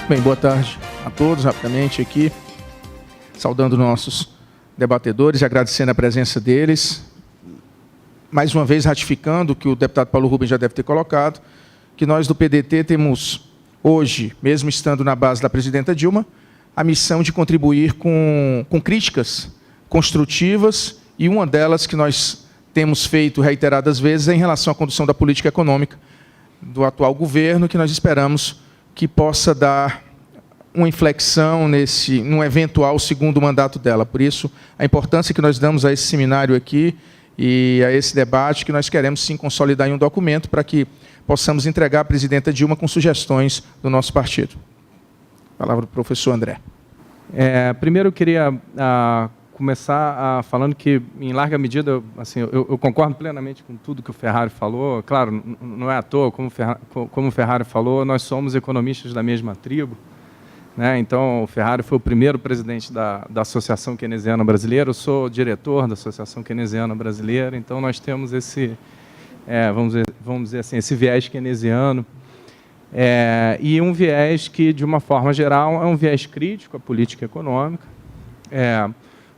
Bem, boa tarde a todos, rapidamente aqui, saudando nossos debatedores e agradecendo a presença deles. Mais uma vez, ratificando o que o deputado Paulo Rubens já deve ter colocado, que nós do PDT temos hoje, mesmo estando na base da presidenta Dilma, a missão de contribuir com críticas construtivas, e uma delas que nós temos feito reiteradas vezes é em relação à condução da política econômica do atual governo, que nós esperamos que possa dar uma inflexão num eventual segundo mandato dela. Por isso, a importância que nós damos a esse seminário aqui e a esse debate, que nós queremos sim consolidar em um documento para que possamos entregar à presidenta Dilma com sugestões do nosso partido. Palavra para o professor André. Primeiro, eu queria começar falando que, em larga medida, assim, eu concordo plenamente com tudo que o Ferrari falou. Claro, não é à toa, como o Ferrari falou, nós somos economistas da mesma tribo, né? Então, o Ferrari foi o primeiro presidente da Associação Keynesiana Brasileira, eu sou diretor da Associação Keynesiana Brasileira, então nós temos esse, vamos dizer assim, esse viés keynesiano, e um viés que, de uma forma geral, é um viés crítico à política econômica,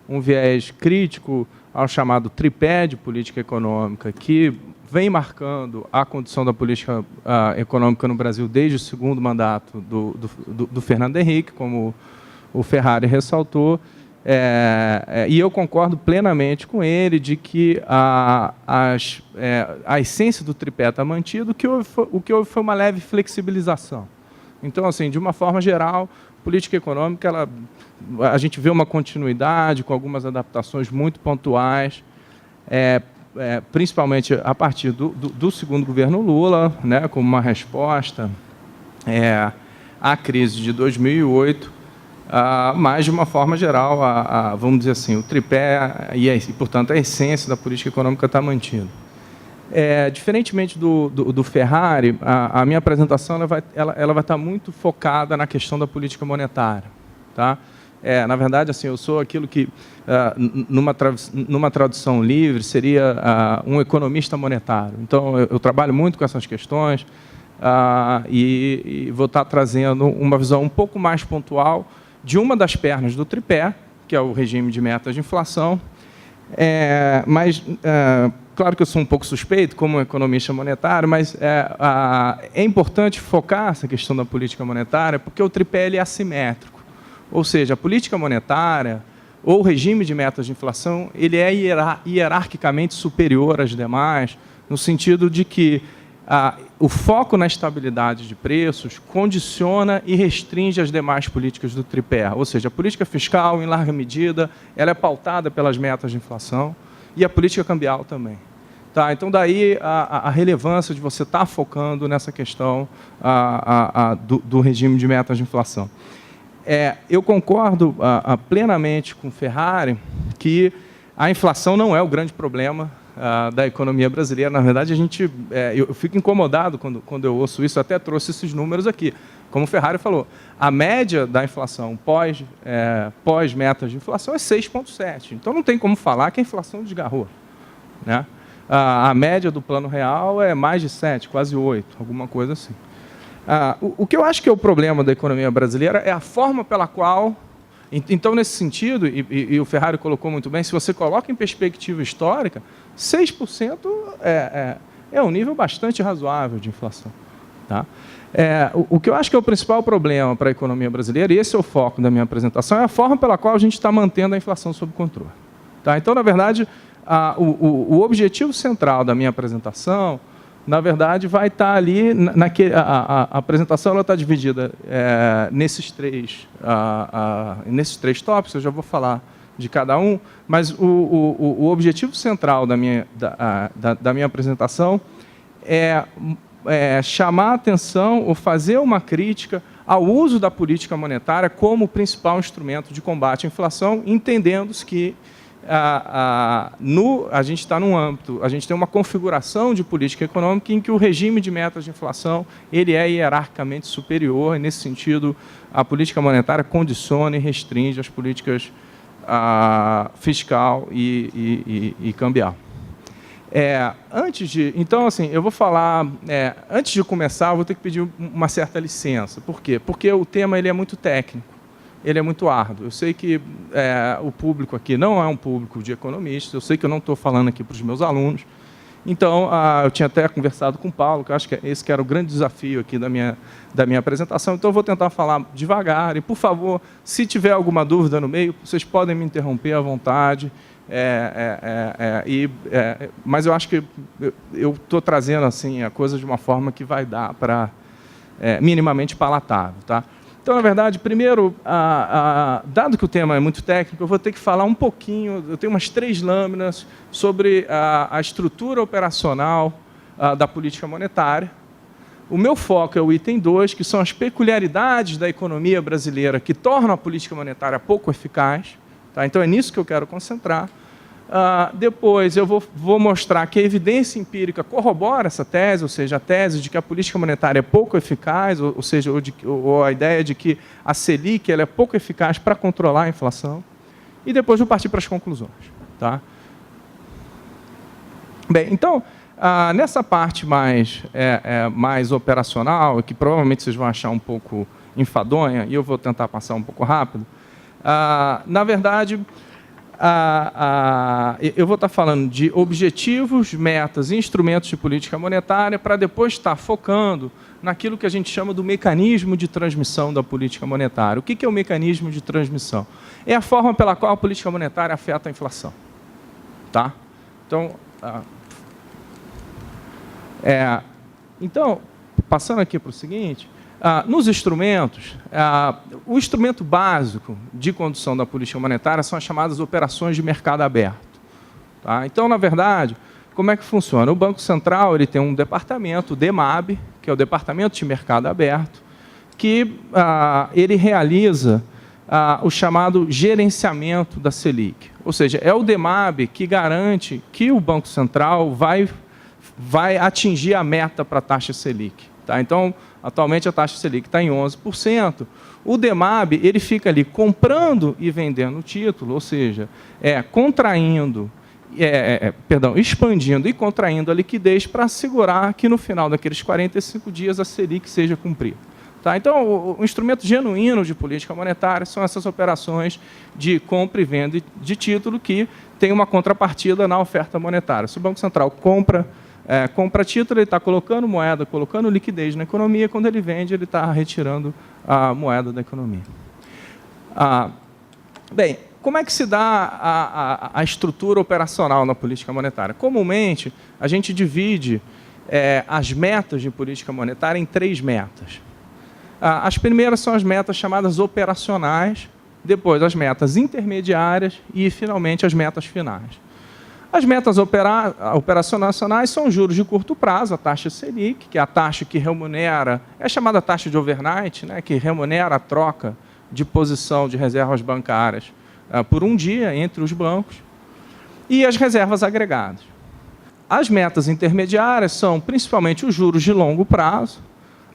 um viés crítico ao chamado tripé de política econômica, que vem marcando a condução da política econômica no Brasil desde o segundo mandato do Fernando Henrique, como o Ferrari ressaltou, e eu concordo plenamente com ele de que a essência do tripé está mantida, o que houve foi uma leve flexibilização. Então, assim, de uma forma geral, política econômica, a gente vê uma continuidade com algumas adaptações muito pontuais, principalmente a partir do segundo governo Lula, né, como uma resposta à crise de 2008, mas, de uma forma geral, vamos dizer assim, o tripé e, portanto, a essência da política econômica está mantida. Diferentemente do Ferrari, a minha apresentação ela vai estar muito focada na questão da política monetária, tá? Na verdade, assim, eu sou aquilo que, numa tradução livre, seria um economista monetário. Então, eu trabalho muito com essas questões e vou estar trazendo uma visão um pouco mais pontual de uma das pernas do tripé, que é o regime de metas de inflação, mas, claro que eu sou um pouco suspeito como economista monetário, mas é importante focar essa questão da política monetária, porque o tripé ele é assimétrico. Ou seja, a política monetária ou o regime de metas de inflação, ele é hierarquicamente superior às demais, no sentido de que o foco na estabilidade de preços condiciona e restringe as demais políticas do tripé. Ou seja, a política fiscal, em larga medida, ela é pautada pelas metas de inflação e a política cambial também. Tá? Então, daí a relevância de você estar focando nessa questão do regime de metas de inflação. Eu concordo plenamente com o Ferrari que a inflação não é o grande problema da economia brasileira. Na verdade, eu fico incomodado quando eu ouço isso, até trouxe esses números aqui. Como o Ferrari falou, a média da inflação pós metas de inflação é 6,7. Então, não tem como falar que a inflação desgarrou, né? A média do Plano Real é mais de 7, quase 8, alguma coisa assim. O que eu acho que é o problema da economia brasileira é a forma pela qual... Então, nesse sentido, e o Ferrari colocou muito bem, se você coloca em perspectiva histórica, 6% é um nível bastante razoável de inflação. Tá? O que eu acho que é o principal problema para a economia brasileira, e esse é o foco da minha apresentação, é a forma pela qual a gente está mantendo a inflação sob controle. Tá? Então, na verdade, o objetivo central da minha apresentação, na verdade, vai estar ali, a apresentação está dividida nesses três tópicos, eu já vou falar de cada um, mas o objetivo central da minha apresentação é chamar a atenção ou fazer uma crítica ao uso da política monetária como o principal instrumento de combate à inflação, entendendo-se que a gente está num âmbito, a gente tem uma configuração de política econômica em que o regime de metas de inflação ele é hierarquicamente superior, e, nesse sentido, a política monetária condiciona e restringe as políticas fiscal e cambial. Então, assim, eu vou falar... antes de começar, eu vou ter que pedir uma certa licença. Por quê? Porque o tema ele é muito técnico, ele é muito árduo. Eu sei que o público aqui não é um público de economistas, eu sei que eu não estou falando aqui para os meus alunos. Então, eu tinha até conversado com o Paulo, que eu acho que esse que era o grande desafio aqui da minha apresentação. Então, eu vou tentar falar devagar. E, por favor, se tiver alguma dúvida no meio, vocês podem me interromper à vontade. Mas eu acho que eu estou trazendo assim, a coisa de uma forma que vai dar para minimamente palatável. Tá? Então, na verdade, primeiro, dado que o tema é muito técnico, eu vou ter que falar um pouquinho, eu tenho umas 3 lâminas sobre a estrutura operacional da política monetária. O meu foco é o item 2, que são as peculiaridades da economia brasileira que tornam a política monetária pouco eficaz. Tá? Então, é nisso que eu quero concentrar. Depois, eu vou mostrar que a evidência empírica corrobora essa tese, ou seja, a tese de que a política monetária é pouco eficaz, ou a ideia de que a Selic ela é pouco eficaz para controlar a inflação. E depois vou partir para as conclusões. Tá? Bem, então, nessa parte mais operacional, que provavelmente vocês vão achar um pouco enfadonha, e eu vou tentar passar um pouco rápido, na verdade... eu vou estar falando de objetivos, metas e instrumentos de política monetária para depois estar focando naquilo que a gente chama do mecanismo de transmissão da política monetária. O que é o mecanismo de transmissão? É a forma pela qual a política monetária afeta a inflação. Tá? Então, passando aqui para o seguinte... nos instrumentos, o instrumento básico de condução da política monetária são as chamadas operações de mercado aberto. Tá? Então, na verdade, como é que funciona? O Banco Central ele tem um departamento, o DEMAB, que é o Departamento de Mercado Aberto, que ele realiza o chamado gerenciamento da Selic. Ou seja, é o DEMAB que garante que o Banco Central vai atingir a meta para a taxa Selic. Tá? Então, atualmente a taxa Selic está em 11%. O DEMAB ele fica ali comprando e vendendo o título, ou seja, expandindo e contraindo a liquidez para assegurar que no final daqueles 45 dias a Selic seja cumprida. Tá? Então, o instrumento genuíno de política monetária são essas operações de compra e venda de título que tem uma contrapartida na oferta monetária. Se o Banco Central compra título, ele está colocando moeda, colocando liquidez na economia, quando ele vende, ele está retirando a moeda da economia. Bem, como é que se dá a estrutura operacional na política monetária? Comumente, a gente divide as metas de política monetária em 3 metas. As primeiras são as metas chamadas operacionais, depois as metas intermediárias e, finalmente, as metas finais. As metas operacionais são juros de curto prazo, a taxa Selic, que é a taxa que remunera, é chamada taxa de overnight, né, que remunera a troca de posição de reservas bancárias por um dia entre os bancos, e as reservas agregadas. As metas intermediárias são principalmente os juros de longo prazo.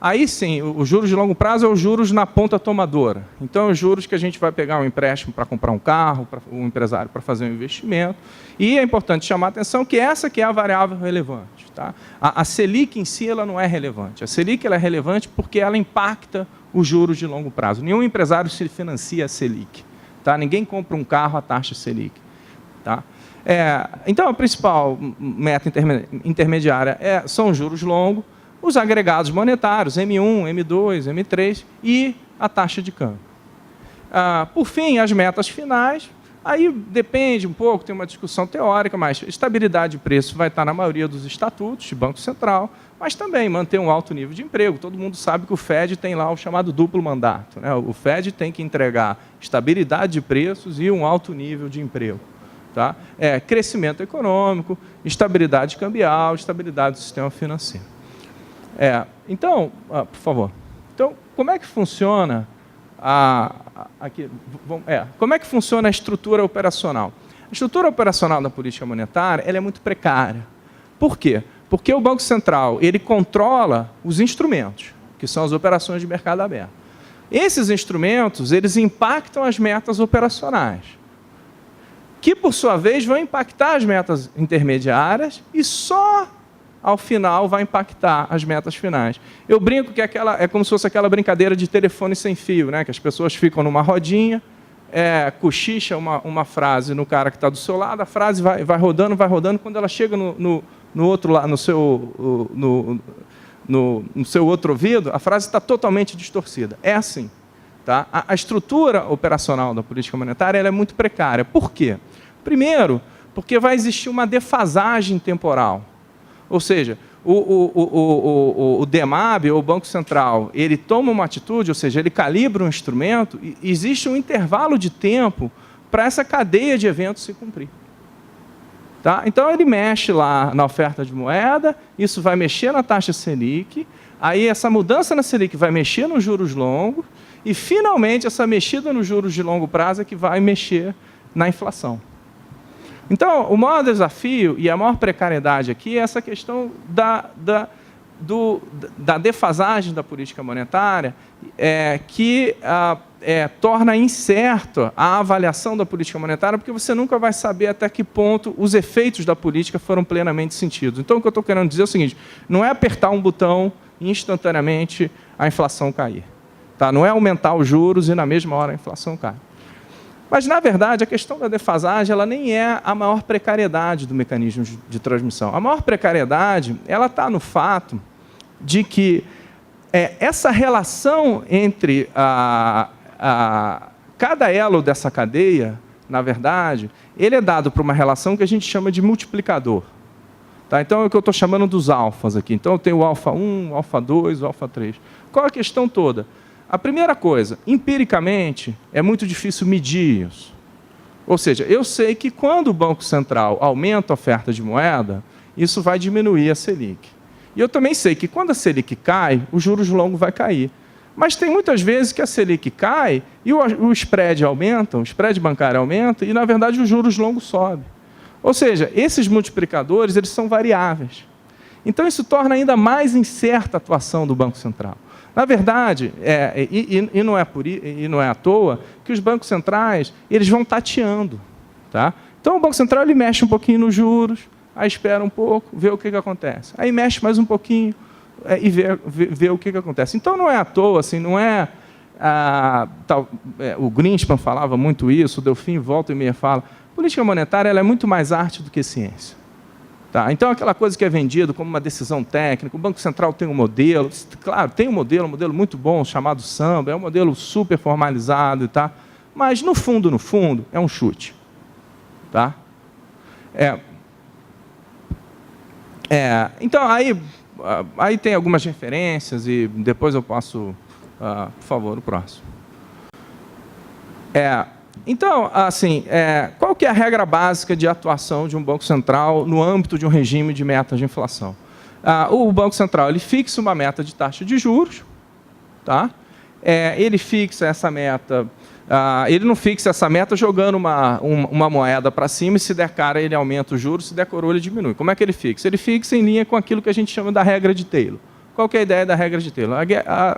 Aí sim, os juros de longo prazo é os juros na ponta tomadora. Então, os juros que a gente vai pegar um empréstimo para comprar um carro, para um empresário para fazer um investimento. E é importante chamar a atenção que essa que é a variável relevante. Tá? A Selic em si ela não é relevante. A Selic ela é relevante porque ela impacta os juros de longo prazo. Nenhum empresário se financia a Selic. Tá? Ninguém compra um carro à taxa Selic. Tá? Então, a principal meta intermediária são os juros longos, os agregados monetários, M1, M2, M3 e a taxa de câmbio. Por fim, as metas finais, aí depende um pouco, tem uma discussão teórica, mas estabilidade de preço vai estar na maioria dos estatutos de Banco Central, mas também manter um alto nível de emprego. Todo mundo sabe que o FED tem lá o chamado duplo mandato. Né? O FED tem que entregar estabilidade de preços e um alto nível de emprego. Tá? Crescimento econômico, estabilidade cambial, estabilidade do sistema financeiro. Então, por favor. Então, como é que funciona como é que funciona a estrutura operacional? A estrutura operacional da política monetária ela é muito precária. Por quê? Porque o Banco Central ele controla os instrumentos, que são as operações de mercado aberto. Esses instrumentos eles impactam as metas operacionais. que, por sua vez, vão impactar as metas intermediárias e só ao final vai impactar as metas finais. Eu brinco que é como se fosse aquela brincadeira de telefone sem fio, né? Que as pessoas ficam numa rodinha, cochicha uma frase no cara que está do seu lado, a frase vai rodando, quando ela chega no outro lado, no seu outro ouvido, a frase está totalmente distorcida. É assim. Tá? A estrutura operacional da política monetária ela é muito precária. Por quê? Primeiro, porque vai existir uma defasagem temporal. Ou seja, o DEMAB, ou o Banco Central, ele toma uma atitude, ou seja, ele calibra um instrumento, e existe um intervalo de tempo para essa cadeia de eventos se cumprir. Tá? Então, ele mexe lá na oferta de moeda, isso vai mexer na taxa Selic, aí essa mudança na Selic vai mexer nos juros longos, e, finalmente, essa mexida nos juros de longo prazo é que vai mexer na inflação. Então, o maior desafio e a maior precariedade aqui é essa questão da defasagem da política monetária, que torna incerta a avaliação da política monetária, porque você nunca vai saber até que ponto os efeitos da política foram plenamente sentidos. Então, o que eu estou querendo dizer é o seguinte, não é apertar um botão e instantaneamente a inflação cair. Tá? Não é aumentar os juros e, na mesma hora, a inflação cai. Mas, na verdade, a questão da defasagem ela nem é a maior precariedade do mecanismo de transmissão. A maior precariedade ela está no fato de que essa relação entre cada elo dessa cadeia, na verdade, ele é dado por uma relação que a gente chama de multiplicador. Tá? Então, é o que eu estou chamando dos alfas aqui. Então, eu tenho o alfa 1, o alfa 2, o alfa 3. Qual a questão toda? A primeira coisa, empiricamente, é muito difícil medir isso. Ou seja, eu sei que quando o Banco Central aumenta a oferta de moeda, isso vai diminuir a Selic. E eu também sei que quando a Selic cai, os juros longos vai cair. Mas tem muitas vezes que a Selic cai e o spread aumenta, o spread bancário aumenta e, na verdade, os juros longos sobem. Ou seja, esses multiplicadores eles são variáveis. Então, isso torna ainda mais incerta a atuação do Banco Central. Na verdade, não é à toa que os bancos centrais eles vão tateando. Tá? Então, o Banco Central ele mexe um pouquinho nos juros, aí espera um pouco, vê o que acontece. Aí mexe mais um pouquinho e vê o que acontece. Então, não é à toa, assim, não é... o Greenspan falava muito isso, o Delfim volta e meia fala, política monetária ela é muito mais arte do que ciência. Tá? Então, aquela coisa que é vendido como uma decisão técnica, o Banco Central tem um modelo, claro, tem um modelo muito bom, chamado Samba, é um modelo super formalizado, tá? Mas, no fundo, é um chute. Tá? Então, aí tem algumas referências, e depois eu passo, por favor, o próximo. Então, assim, qual que é a regra básica de atuação de um Banco Central no âmbito de um regime de metas de inflação? O Banco Central ele fixa uma meta de taxa de juros, tá? Ele fixa essa meta, ele não fixa essa meta jogando uma moeda para cima e se der cara ele aumenta os juros, se der coroa ele diminui. Como é que ele fixa? Ele fixa em linha com aquilo que a gente chama da regra de Taylor. Qual que é a ideia da regra de Taylor?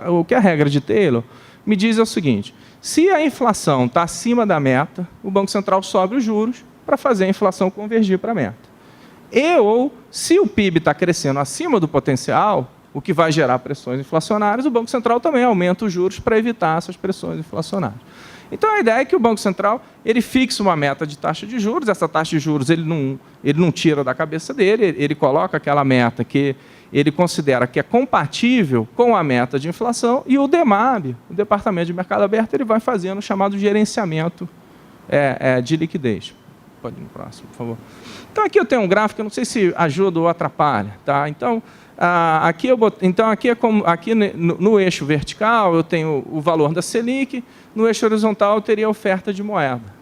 O que a regra de Taylor me diz é o seguinte, se a inflação está acima da meta, o Banco Central sobe os juros para fazer a inflação convergir para a meta. Ou, se o PIB está crescendo acima do potencial, o que vai gerar pressões inflacionárias, o Banco Central também aumenta os juros para evitar essas pressões inflacionárias. Então, a ideia é que o Banco Central ele fixa uma meta de taxa de juros, essa taxa de juros ele não tira da cabeça dele, ele coloca aquela meta que ele considera que é compatível com a meta de inflação, e o DEMAB, o Departamento de Mercado Aberto, ele vai fazendo o chamado gerenciamento de liquidez. Pode ir no próximo, por favor. Então, aqui eu tenho um gráfico, eu não sei se ajuda ou atrapalha. Tá? Então, aqui no eixo vertical, eu tenho o valor da Selic, no eixo horizontal, eu teria a oferta de moeda.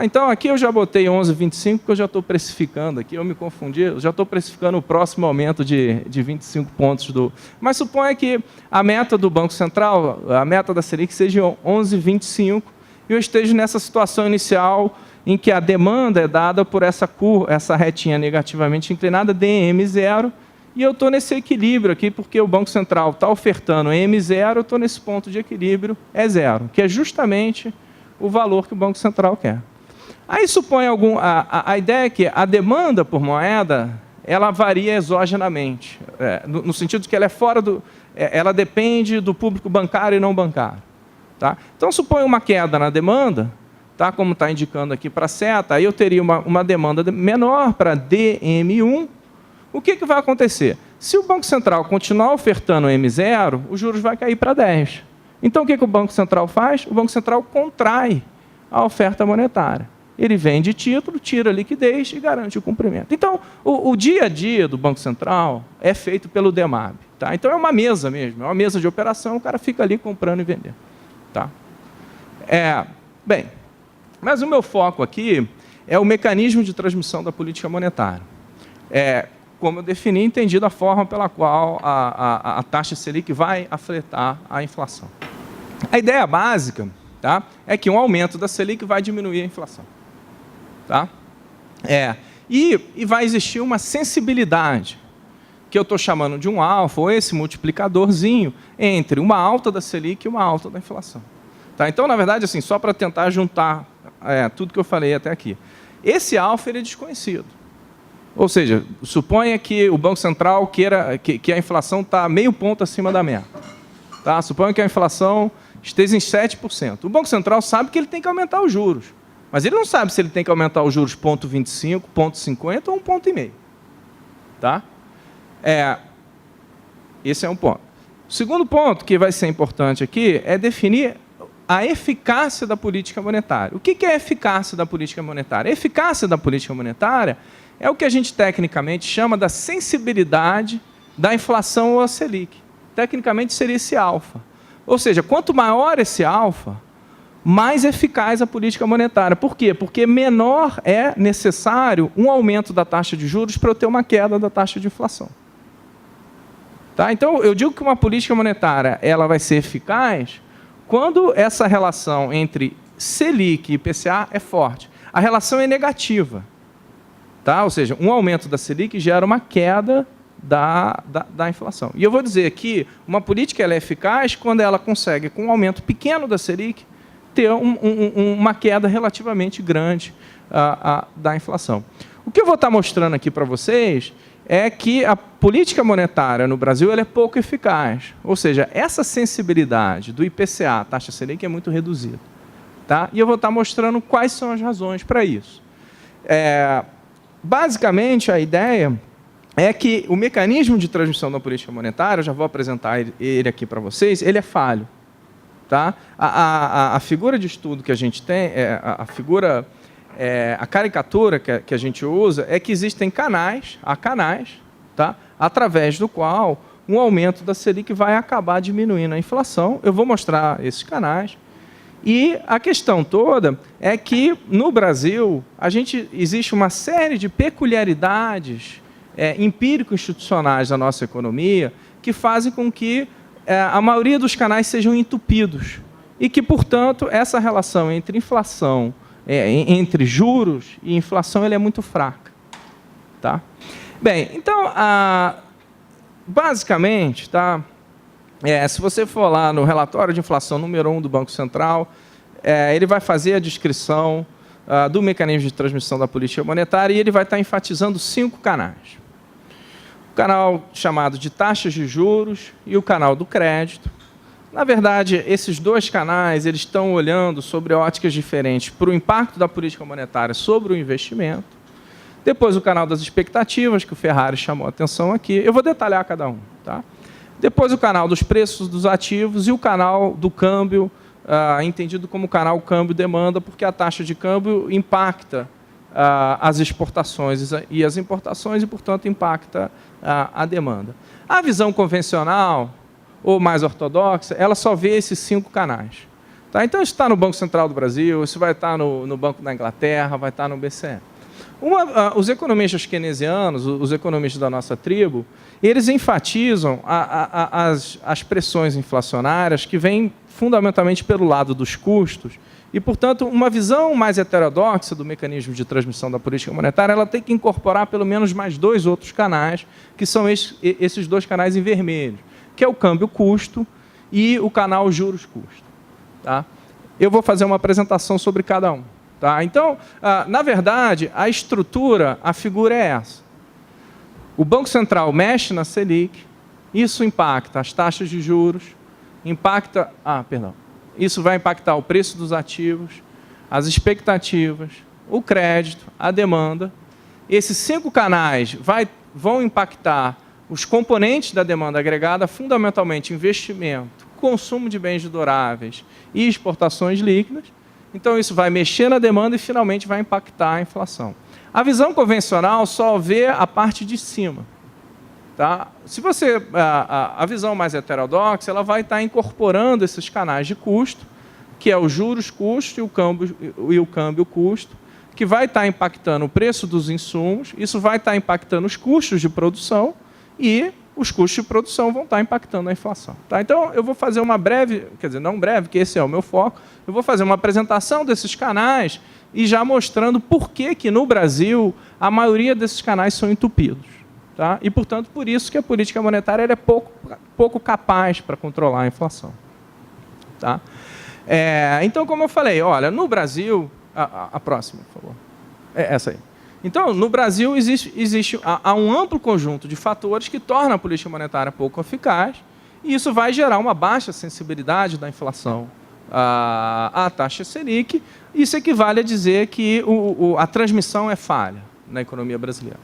Então, aqui eu já botei 11,25, porque eu já estou precificando aqui, eu me confundi, eu já estou precificando o próximo aumento de 25 pontos. Mas suponha que a meta do Banco Central, a meta da Selic, seja 11,25, e eu esteja nessa situação inicial em que a demanda é dada por essa retinha negativamente inclinada, DM0, e eu estou nesse equilíbrio aqui, porque o Banco Central está ofertando M0, eu estou nesse ponto de equilíbrio, 0, que é justamente o valor que o Banco Central quer. Aí supõe a ideia é que a demanda por moeda ela varia exogenamente, no sentido de que ela é fora ela depende do público bancário e não bancário. Tá? Então, supõe uma queda na demanda, tá? Como está indicando aqui para a seta, aí eu teria uma demanda menor para DM1. O que vai acontecer? Se o Banco Central continuar ofertando M0, os juros vai cair para 10. Então, o que o Banco Central faz? O Banco Central contrai a oferta monetária. Ele vende título, tira a liquidez e garante o cumprimento. Então, o dia a dia do Banco Central é feito pelo DEMAB. Tá? Então, é uma mesa mesmo, é uma mesa de operação, o cara fica ali comprando e vendendo. Tá? Bem, mas o meu foco aqui é o mecanismo de transmissão da política monetária. Como eu defini, entendido a forma pela qual a taxa Selic vai afetar a inflação. A ideia básica, tá, é que um aumento da Selic vai diminuir a inflação. Tá? E vai existir uma sensibilidade, que eu estou chamando de um alfa, ou esse multiplicadorzinho, entre uma alta da Selic e uma alta da inflação. Tá? Então, na verdade, assim, só para tentar juntar tudo que eu falei até aqui. Esse alfa ele é desconhecido. Ou seja, suponha que o Banco Central queira que a inflação está meio ponto acima da meta. Tá? Suponha que a inflação esteja em 7%. O Banco Central sabe que ele tem que aumentar os juros. Mas ele não sabe se ele tem que aumentar os juros 0,25, 0,50 ou 1,5. Tá? Esse é um ponto. O segundo ponto que vai ser importante aqui é definir a eficácia da política monetária. O que é a eficácia da política monetária? A eficácia da política monetária é o que a gente tecnicamente chama da sensibilidade da inflação ou a Selic. Tecnicamente seria esse alfa. Ou seja, quanto maior esse alfa, mais eficaz a política monetária. Por quê? Porque menor é necessário um aumento da taxa de juros para eu ter uma queda da taxa de inflação. Tá? Então, eu digo que uma política monetária ela vai ser eficaz quando essa relação entre Selic e IPCA é forte. A relação é negativa. Tá? Ou seja, um aumento da Selic gera uma queda da inflação. E eu vou dizer que uma política ela é eficaz quando ela consegue, com um aumento pequeno da Selic, ter uma queda relativamente grande da inflação. O que eu vou estar mostrando aqui para vocês é que a política monetária no Brasil ela é pouco eficaz. Ou seja, essa sensibilidade do IPCA, a taxa Selic, é muito reduzida. Tá? E eu vou estar mostrando quais são as razões para isso. Basicamente, a ideia é que o mecanismo de transmissão da política monetária, eu já vou apresentar ele aqui para vocês, ele é falho. Tá? A figura de estudo que a gente tem, a caricatura que a gente usa é que existem canais, tá? Através do qual um aumento da Selic vai acabar diminuindo a inflação. Eu vou mostrar esses canais. E a questão toda é que, no Brasil, existe uma série de peculiaridades empírico-institucionais da nossa economia que fazem com que a maioria dos canais sejam entupidos e que, portanto, essa relação entre inflação, entre juros e inflação, ela é muito fraca. Tá? Bem, então, basicamente, tá? Se você for lá no relatório de inflação número 1 do Banco Central, ele vai fazer a descrição do mecanismo de transmissão da política monetária e ele vai estar enfatizando 5 canais. O canal chamado de taxas de juros e o canal do crédito. Na verdade, esses dois canais eles estão olhando sobre óticas diferentes para o impacto da política monetária sobre o investimento. Depois o canal das expectativas, que o Ferrari chamou a atenção aqui. Eu vou detalhar cada um. Tá? Depois o canal dos preços dos ativos e o canal do câmbio, entendido como canal câmbio-demanda, porque a taxa de câmbio impacta as exportações e as importações e, portanto, impacta a demanda. A visão convencional, ou mais ortodoxa, ela só vê esses 5 canais. Tá? Então, isso está no Banco Central do Brasil, isso vai estar no Banco da Inglaterra, vai estar no BCE. Os economistas keynesianos, os economistas da nossa tribo, eles enfatizam as pressões inflacionárias que vêm fundamentalmente pelo lado dos custos e, portanto, uma visão mais heterodoxa do mecanismo de transmissão da política monetária, ela tem que incorporar pelo menos mais 2 outros canais, que são esses 2 canais em vermelho, que é o câmbio-custo e o canal juros-custo. Tá? Eu vou fazer uma apresentação sobre cada um. Tá? Então, na verdade, a estrutura, a figura é essa. O Banco Central mexe na Selic, isso impacta as taxas de juros, isso vai impactar o preço dos ativos, as expectativas, o crédito, a demanda. Esses 5 canais vão impactar os componentes da demanda agregada, fundamentalmente investimento, consumo de bens duráveis e exportações líquidas. Então, isso vai mexer na demanda e, finalmente, vai impactar a inflação. A visão convencional só vê a parte de cima. Tá? Se você, a visão mais heterodoxa, ela vai estar incorporando esses canais de custo, que é os juros custo e o câmbio custo, que vai estar impactando o preço dos insumos, isso vai estar impactando os custos de produção e os custos de produção vão estar impactando a inflação. Tá? Então, eu vou fazer uma breve, quer dizer, não breve, porque esse é o meu foco, eu vou fazer uma apresentação desses canais e já mostrando por que no Brasil a maioria desses canais são entupidos. Tá? E, portanto, por isso que a política monetária é pouco capaz para controlar a inflação. Tá? Então, como eu falei, olha, no Brasil... A próxima, por favor. Essa aí. Então, no Brasil, há um amplo conjunto de fatores que tornam a política monetária pouco eficaz, e isso vai gerar uma baixa sensibilidade da inflação à taxa Selic. Isso equivale a dizer que a transmissão é falha na economia brasileira.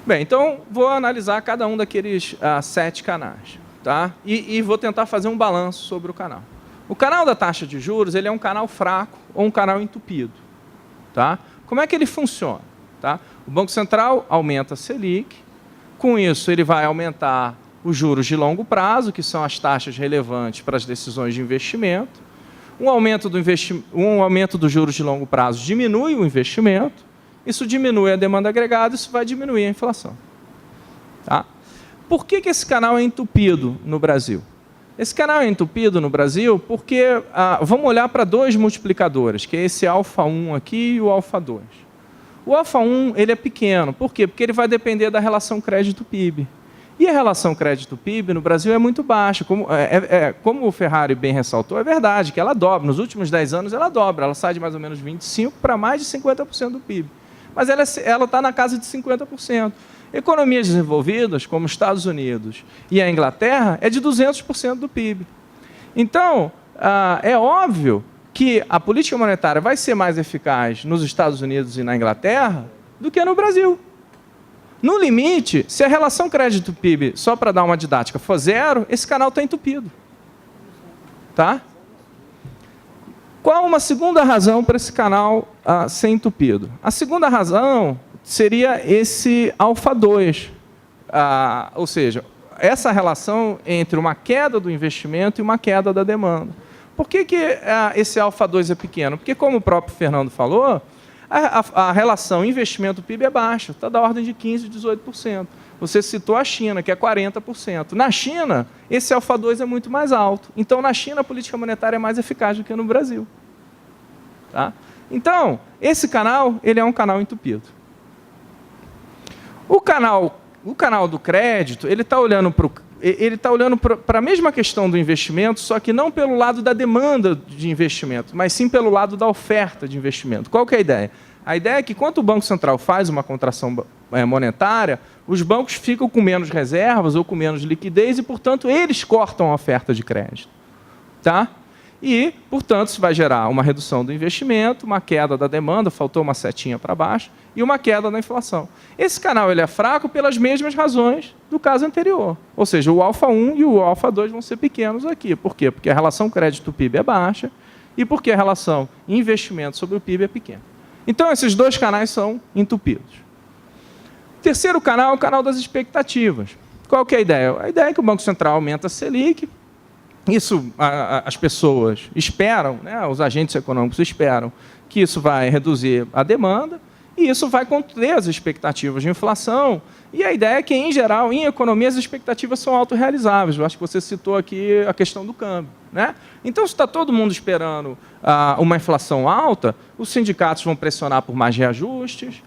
Bem, então, vou analisar cada um daqueles 7 canais. Tá? E vou tentar fazer um balanço sobre o canal. O canal da taxa de juros ele é um canal fraco ou um canal entupido. Tá? Como é que ele funciona? Tá? O Banco Central aumenta a Selic, com isso ele vai aumentar os juros de longo prazo, que são as taxas relevantes para as decisões de investimento. Um aumento dos juros de longo prazo diminui o investimento, isso diminui a demanda agregada, isso vai diminuir a inflação. Tá? Por que esse canal é entupido no Brasil? Esse canal é entupido no Brasil porque vamos olhar para 2 multiplicadores, que é esse alfa-1 aqui e o alfa-2. O alfa-1 ele é pequeno. Por quê? Porque ele vai depender da relação crédito-PIB. E a relação crédito-PIB no Brasil é muito baixa. Como o Ferrari bem ressaltou, é verdade que ela dobra. Nos últimos 10 anos ela dobra. Ela sai de mais ou menos 25% para mais de 50% do PIB. Mas ela está na casa de 50%. Economias desenvolvidas, como os Estados Unidos e a Inglaterra, é de 200% do PIB. Então, é óbvio que a política monetária vai ser mais eficaz nos Estados Unidos e na Inglaterra do que no Brasil. No limite, se a relação crédito-PIB, só para dar uma didática, for 0, esse canal está entupido. Tá? Qual uma segunda razão para esse canal ser entupido? A segunda razão seria esse alfa-2, ou seja, essa relação entre uma queda do investimento e uma queda da demanda. Por que esse alfa-2 é pequeno? Porque, como o próprio Fernando falou, a relação investimento-PIB é baixa, está da ordem de 15%, 18%. Você citou a China, que é 40%. Na China, esse alfa-2 é muito mais alto. Então, na China, a política monetária é mais eficaz do que no Brasil. Tá? Então, esse canal ele é um canal entupido. O canal do crédito, ele está olhando para a mesma questão do investimento, só que não pelo lado da demanda de investimento, mas sim pelo lado da oferta de investimento. Qual que é a ideia? A ideia é que, quando o Banco Central faz uma contração monetária, os bancos ficam com menos reservas ou com menos liquidez e, portanto, eles cortam a oferta de crédito. Tá? E, portanto, isso vai gerar uma redução do investimento, uma queda da demanda, faltou uma setinha para baixo, e uma queda da inflação. Esse canal ele é fraco pelas mesmas razões do caso anterior. Ou seja, o alfa-1 e o alfa-2 vão ser pequenos aqui. Por quê? Porque a relação crédito-PIB é baixa e porque a relação investimento sobre o PIB é pequena. Então, esses 2 canais são entupidos. O terceiro canal é o canal das expectativas. Qual que é a ideia? A ideia é que o Banco Central aumenta a Selic. Isso as pessoas esperam, né, os agentes econômicos esperam que isso vai reduzir a demanda e isso vai conter as expectativas de inflação. E a ideia é que, em geral, em economia, as expectativas são autorrealizáveis. Eu acho que você citou aqui a questão do câmbio. Né? Então, se está todo mundo esperando uma inflação alta, os sindicatos vão pressionar por mais reajustes,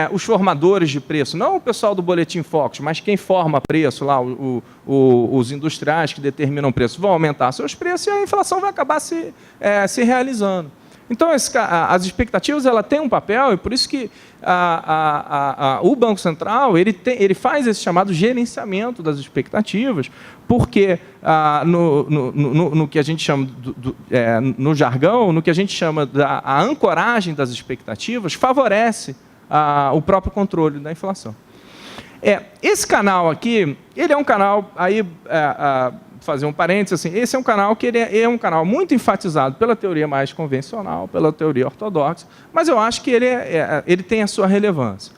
os formadores de preço, não o pessoal do Boletim Focus, mas quem forma preço, lá, os industriais que determinam preço, vão aumentar seus preços e a inflação vai acabar se realizando. Então, as expectativas ela tem um papel, e por isso que o Banco Central ele faz esse chamado gerenciamento das expectativas, porque no que a gente chama, no jargão, no que a gente chama a ancoragem das expectativas, favorece o próprio controle da inflação. Esse canal aqui, ele é um canal, aí, fazer um parênteses, assim, esse é um canal que ele é um canal muito enfatizado pela teoria mais convencional, pela teoria ortodoxa, mas eu acho que ele tem a sua relevância.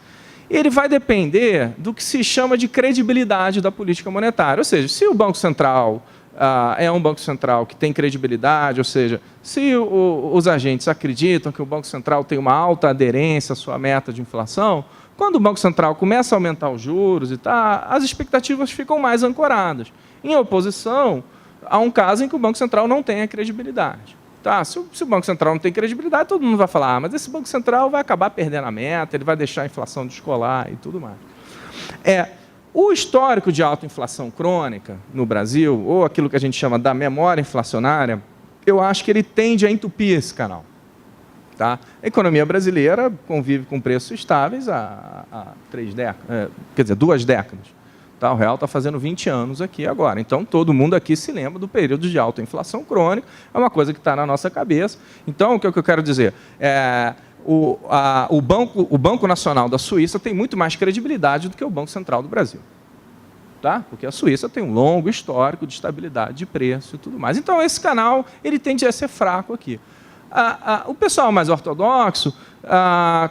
Ele vai depender do que se chama de credibilidade da política monetária, ou seja, se o Banco Central é um Banco Central que tem credibilidade, ou seja, se os agentes acreditam que o Banco Central tem uma alta aderência à sua meta de inflação, quando o Banco Central começa a aumentar os juros e as expectativas ficam mais ancoradas, em oposição a um caso em que o Banco Central não tenha credibilidade. Tá? Se o Banco Central não tem credibilidade, todo mundo vai falar, mas esse Banco Central vai acabar perdendo a meta, ele vai deixar a inflação descolar e tudo mais. O histórico de alta inflação crônica no Brasil, ou aquilo que a gente chama da memória inflacionária, eu acho que ele tende a entupir esse canal. Tá? A economia brasileira convive com preços estáveis há 2 décadas. Tá? O real está fazendo 20 anos aqui agora. Então, todo mundo aqui se lembra do período de alta inflação crônica, é uma coisa que está na nossa cabeça. Então, o que eu quero dizer? O Banco Nacional da Suíça tem muito mais credibilidade do que o Banco Central do Brasil. Tá? Porque a Suíça tem um longo histórico de estabilidade de preço e tudo mais. Então, esse canal ele tende a ser fraco aqui. O pessoal mais ortodoxo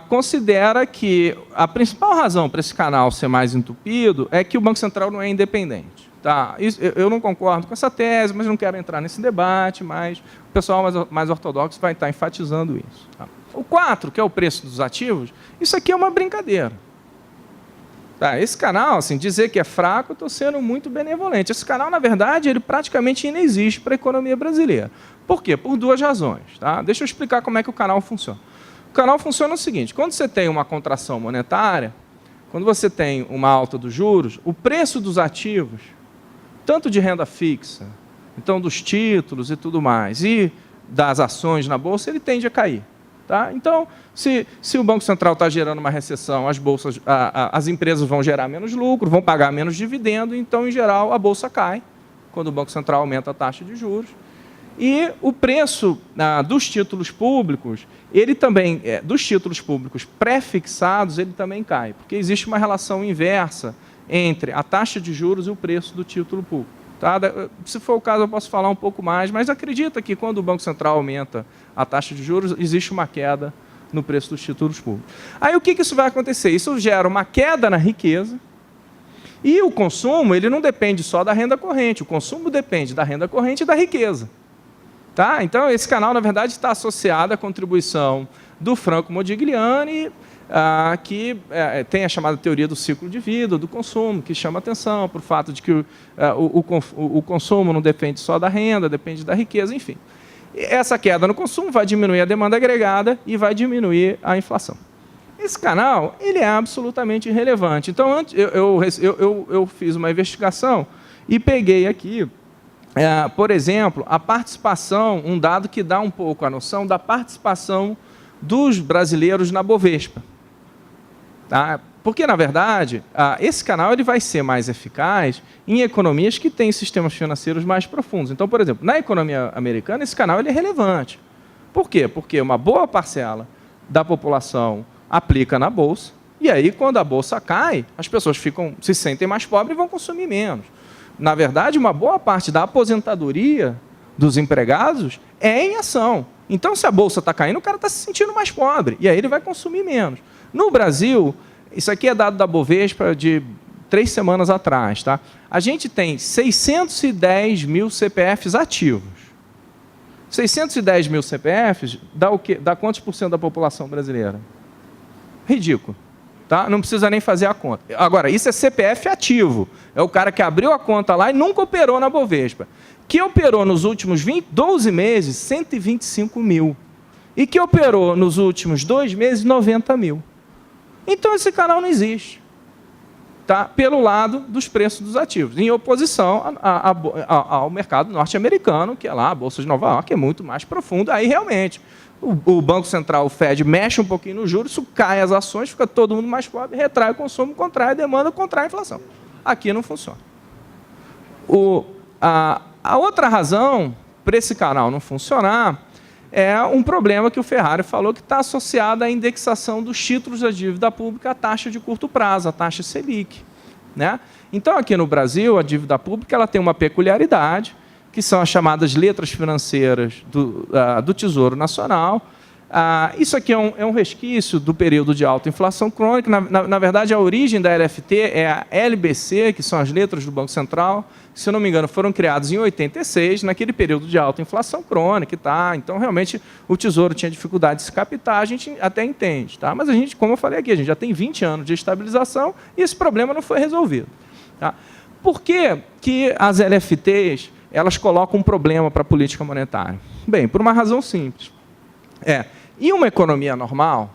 considera que a principal razão para esse canal ser mais entupido é que o Banco Central não é independente. Tá? Eu não concordo com essa tese, mas não quero entrar nesse debate, mas o pessoal mais ortodoxo vai estar enfatizando isso. Tá? O 4, que é o preço dos ativos, isso aqui é uma brincadeira. Tá? Esse canal, assim, dizer que é fraco, eu estou sendo muito benevolente. Esse canal, na verdade, ele praticamente inexiste para a economia brasileira. Por quê? Por 2 razões. Tá? Deixa eu explicar como é que o canal funciona. O canal funciona o seguinte, quando você tem uma contração monetária, quando você tem uma alta dos juros, o preço dos ativos, tanto de renda fixa, então dos títulos e tudo mais, e das ações na Bolsa, ele tende a cair. Tá? Então, se o Banco Central está gerando uma recessão, as empresas vão gerar menos lucro, vão pagar menos dividendo, então, em geral, a Bolsa cai, quando o Banco Central aumenta a taxa de juros. E o preço dos títulos públicos, ele também, dos títulos públicos pré-fixados, ele também cai, porque existe uma relação inversa entre a taxa de juros e o preço do título público. Tá? Se for o caso, eu posso falar um pouco mais, mas acredita que quando o Banco Central aumenta a taxa de juros, existe uma queda no preço dos títulos públicos. Aí o que isso vai acontecer? Isso gera uma queda na riqueza, e o consumo ele não depende só da renda corrente, o consumo depende da renda corrente e da riqueza. Tá? Então, esse canal, na verdade, está associado à contribuição do Franco Modigliani, que tem a chamada teoria do ciclo de vida, do consumo, que chama atenção para o fato de que o consumo não depende só da renda, depende da riqueza, enfim. Essa queda no consumo vai diminuir a demanda agregada e vai diminuir a inflação. Esse canal ele é absolutamente irrelevante. Então, eu fiz uma investigação e peguei aqui, por exemplo, a participação, um dado que dá um pouco a noção da participação dos brasileiros na Bovespa. Tá? Porque, na verdade, esse canal ele vai ser mais eficaz em economias que têm sistemas financeiros mais profundos. Então, por exemplo, na economia americana, esse canal ele é relevante. Por quê? Porque uma boa parcela da população aplica na Bolsa, e aí, quando a Bolsa cai, as pessoas se sentem mais pobres e vão consumir menos. Na verdade, uma boa parte da aposentadoria dos empregados é em ação. Então, se a Bolsa está caindo, o cara está se sentindo mais pobre, e aí ele vai consumir menos. No Brasil, isso aqui é dado da Bovespa de 3 semanas atrás. Tá? A gente tem 610 mil CPFs ativos. 610 mil CPFs dá o quê? Dá quantos por cento da população brasileira? Ridículo. Tá? Não precisa nem fazer a conta. Agora, isso é CPF ativo. É o cara que abriu a conta lá e nunca operou na Bovespa. Que operou nos últimos 12 meses, 125 mil. E que operou nos últimos 2 meses, 90 mil. Então, esse canal não existe. tá, pelo lado dos preços dos ativos, em oposição ao mercado norte-americano, que é lá a Bolsa de Nova York, que é muito mais profundo. Aí, realmente, o Banco Central, o Fed, mexe um pouquinho no juros, isso cai as ações, fica todo mundo mais pobre, retrai o consumo, contrai a demanda, contrai a inflação. Aqui não funciona. A outra razão para esse canal não funcionar é um problema que o Ferrari falou, que está associado à indexação dos títulos da dívida pública à taxa de curto prazo, a taxa Selic, né? Então, aqui no Brasil, a dívida pública ela tem uma peculiaridade, que são as chamadas letras financeiras do Tesouro Nacional. Isso aqui é um resquício do período de alta inflação crônica. Na verdade, a origem da LFT é a LBC, que são as letras do Banco Central, que, se eu não me engano, foram criadas em 86, naquele período de alta inflação crônica. Então, realmente, o Tesouro tinha dificuldade de se captar, a gente até entende. Tá? Mas a gente, como eu falei aqui, a gente já tem 20 anos de estabilização e esse problema não foi resolvido. Tá? Por que as LFTs elas colocam um problema para a política monetária? Bem, por uma razão simples. Em uma economia normal,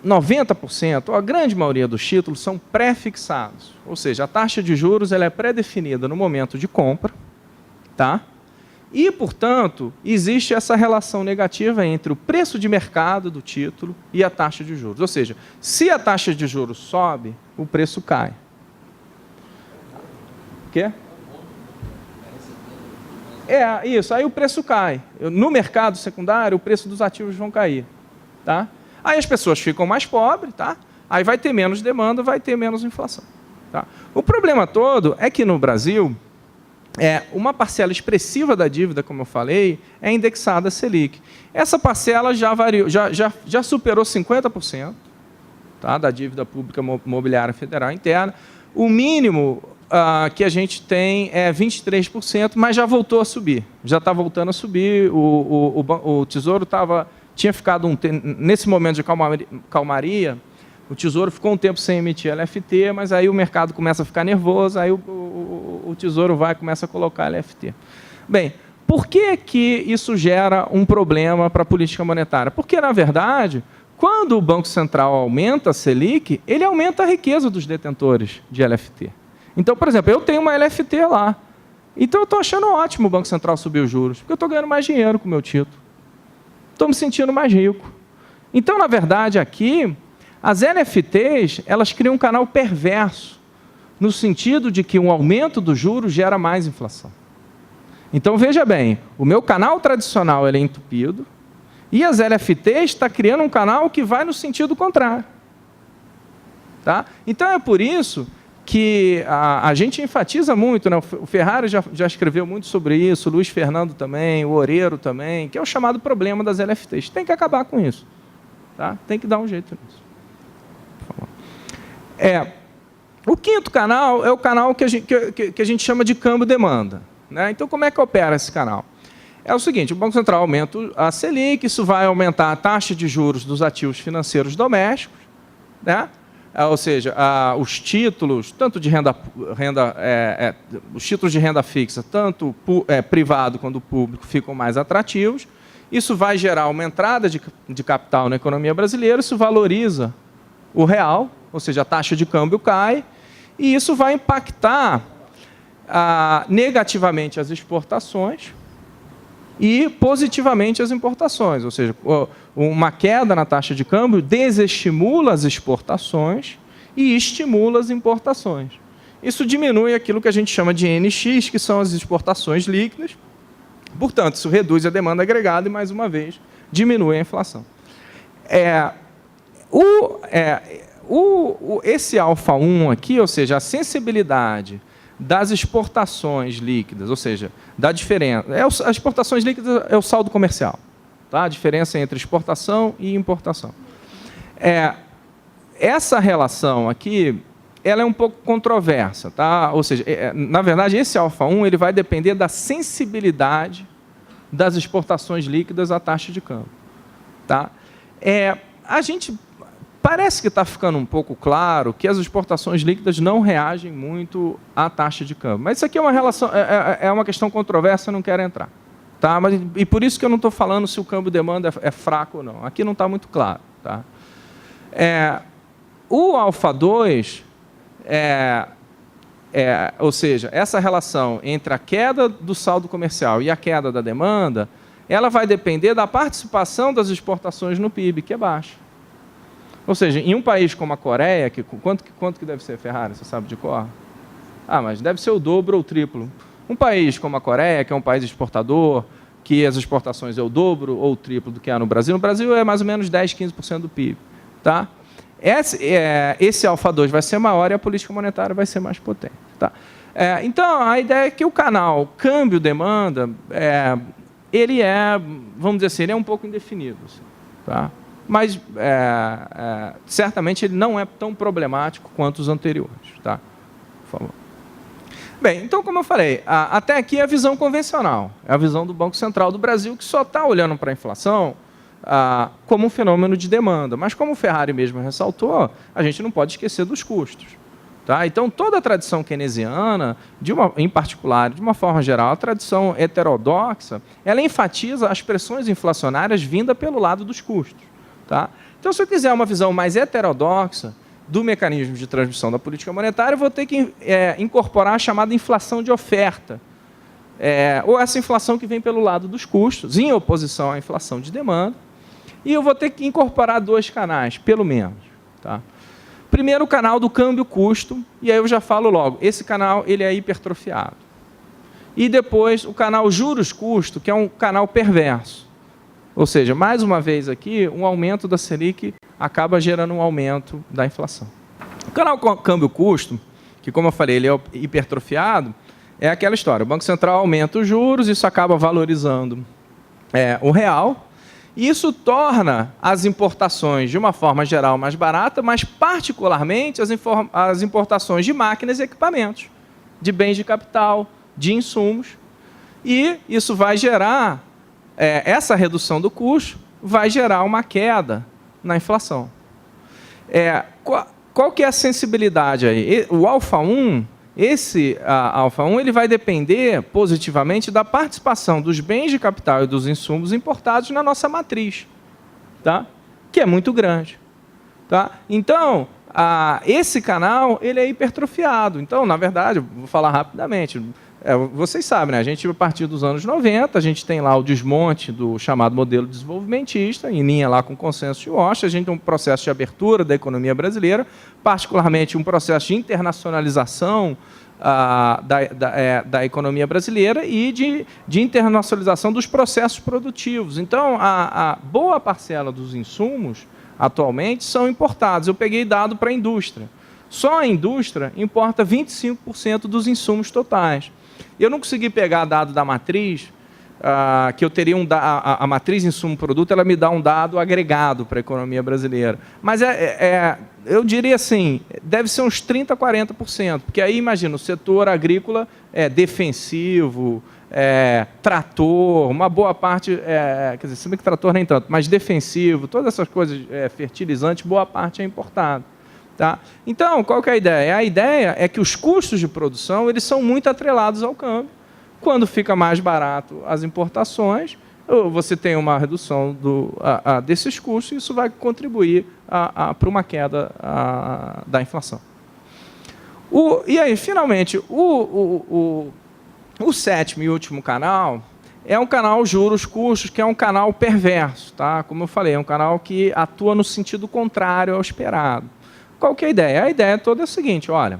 90%, ou a grande maioria dos títulos, são pré-fixados. Ou seja, a taxa de juros ela é pré-definida no momento de compra, tá? E, portanto, existe essa relação negativa entre o preço de mercado do título e a taxa de juros. Ou seja, se a taxa de juros sobe, o preço cai. O quê? Isso, aí o preço cai. No mercado secundário, o preço dos ativos vão cair. Tá? Aí as pessoas ficam mais pobres, tá? Aí vai ter menos demanda, vai ter menos inflação. Tá? O problema todo é que no Brasil, uma parcela expressiva da dívida, como eu falei, é indexada a Selic. Essa parcela já superou 50%, tá? Da dívida pública mobiliária federal interna. O mínimo que a gente tem é 23%, mas já voltou a subir. Já está voltando a subir. O Tesouro tinha ficado nesse momento de calmaria, o Tesouro ficou um tempo sem emitir LFT, mas aí o mercado começa a ficar nervoso, aí o Tesouro começa a colocar LFT. Bem, por que isso gera um problema para a política monetária? Porque, na verdade, quando o Banco Central aumenta a Selic, ele aumenta a riqueza dos detentores de LFT. Então, por exemplo, eu tenho uma LFT lá. Então, eu estou achando ótimo o Banco Central subir os juros, porque eu estou ganhando mais dinheiro com o meu título. Estou me sentindo mais rico. Então, na verdade, aqui, as LFTs, elas criam um canal perverso, no sentido de que um aumento dos juros gera mais inflação. Então, veja bem, o meu canal tradicional ele é entupido, e as LFTs estão criando um canal que vai no sentido contrário. Tá? Então, é por isso que a gente enfatiza muito, né? O Ferrari já escreveu muito sobre isso, o Luiz Fernando também, o Oreiro também, que é o chamado problema das LFTs. Tem que acabar com isso. Tá? Tem que dar um jeito nisso. O quinto canal é o canal que a gente chama de câmbio-demanda. Né? Então, como é que opera esse canal? É o seguinte, o Banco Central aumenta a Selic, isso vai aumentar a taxa de juros dos ativos financeiros domésticos, né? Ou seja, os títulos, tanto de os títulos de renda fixa, tanto privado quanto público, ficam mais atrativos. Isso vai gerar uma entrada de capital na economia brasileira, isso valoriza o real, ou seja, a taxa de câmbio cai, e isso vai impactar negativamente as exportações e positivamente as importações, ou seja, uma queda na taxa de câmbio desestimula as exportações e estimula as importações. Isso diminui aquilo que a gente chama de NX, que são as exportações líquidas, portanto, isso reduz a demanda agregada e, mais uma vez, diminui a inflação. Esse alfa 1 aqui, ou seja, a sensibilidade das exportações líquidas, ou seja, da diferença. As exportações líquidas é o saldo comercial, tá? A diferença entre exportação e importação. Essa relação aqui, ela é um pouco controversa, tá? Ou seja, na verdade, esse alfa 1 ele vai depender da sensibilidade das exportações líquidas à taxa de câmbio, tá? A gente parece que está ficando um pouco claro que as exportações líquidas não reagem muito à taxa de câmbio. Mas isso aqui é uma relação, é uma questão controversa, eu não quero entrar. Tá? E por isso que eu não estou falando se o câmbio demanda é fraco ou não. Aqui não está muito claro. Tá? O alfa 2, ou seja, essa relação entre a queda do saldo comercial e a queda da demanda, ela vai depender da participação das exportações no PIB, que é baixa. Ou seja, em um país como a Coreia, quanto que deve ser, Ferrari, você sabe de cor? Mas deve ser o dobro ou o triplo. Um país como a Coreia, que é um país exportador, que as exportações é o dobro ou o triplo do que há no Brasil. No Brasil é mais ou menos 10, 15% do PIB. Tá? Esse alfa 2 vai ser maior e a política monetária vai ser mais potente. Tá? Então, a ideia é que o canal câmbio-demanda, ele vamos dizer assim, ele é um pouco indefinido. Assim, tá? Mas, certamente, ele não é tão problemático quanto os anteriores. Tá? Por favor. Bem, então, como eu falei, até aqui é a visão convencional, é a visão do Banco Central do Brasil, que só está olhando para a inflação como um fenômeno de demanda. Mas, como o Ferrari mesmo ressaltou, a gente não pode esquecer dos custos. Tá? Então, toda a tradição keynesiana, em particular, de uma forma geral, a tradição heterodoxa, ela enfatiza as pressões inflacionárias vindas pelo lado dos custos. Tá? Então, se eu quiser uma visão mais heterodoxa do mecanismo de transmissão da política monetária, eu vou ter que incorporar a chamada inflação de oferta, ou essa inflação que vem pelo lado dos custos, em oposição à inflação de demanda, e eu vou ter que incorporar 2 canais, pelo menos. Tá? Primeiro, o canal do câmbio-custo, e aí eu já falo logo, esse canal ele é hipertrofiado. E depois, o canal juros-custo, que é um canal perverso. Ou seja, mais uma vez aqui, um aumento da Selic acaba gerando um aumento da inflação. O canal câmbio-custo, que, como eu falei, ele é hipertrofiado, é aquela história. O Banco Central aumenta os juros, isso acaba valorizando o real, e isso torna as importações, de uma forma geral, mais baratas, mas, particularmente, as importações de máquinas e equipamentos, de bens de capital, de insumos, e isso vai gerar, essa redução do custo vai gerar uma queda na inflação. Qual que é a sensibilidade aí? O alfa 1, alfa 1 ele vai depender positivamente da participação dos bens de capital e dos insumos importados na nossa matriz, tá? Que é muito grande. Tá? Então, esse canal ele é hipertrofiado. Então, na verdade, vou falar rapidamente. Vocês sabem, né? A gente, a partir dos anos 90, a gente tem lá o desmonte do chamado modelo desenvolvimentista, em linha lá com o consenso de Washington. A gente tem um processo de abertura da economia brasileira, particularmente um processo de internacionalização da economia brasileira e de internacionalização dos processos produtivos. Então, a boa parcela dos insumos, atualmente, são importados. Eu peguei dado para a indústria. Só a indústria importa 25% dos insumos totais. Eu não consegui pegar dado da matriz, que eu teria a matriz insumo-produto, ela me dá um dado agregado para a economia brasileira. Mas eu diria assim, deve ser uns 30% a 40%, porque aí, imagina, o setor agrícola é defensivo, trator, uma boa parte, quer dizer, se bem que trator nem tanto, mas defensivo, todas essas coisas, fertilizantes, boa parte é importado. Tá? Então, qual que é a ideia? A ideia é que os custos de produção eles são muito atrelados ao câmbio. Quando fica mais barato as importações, você tem uma redução desses custos e isso vai contribuir para uma queda da inflação. E aí, finalmente, o 7º e último canal é um canal juros-custos, que é um canal perverso. Tá? Como eu falei, é um canal que atua no sentido contrário ao esperado. Qual que é a ideia? A ideia toda é a seguinte, olha,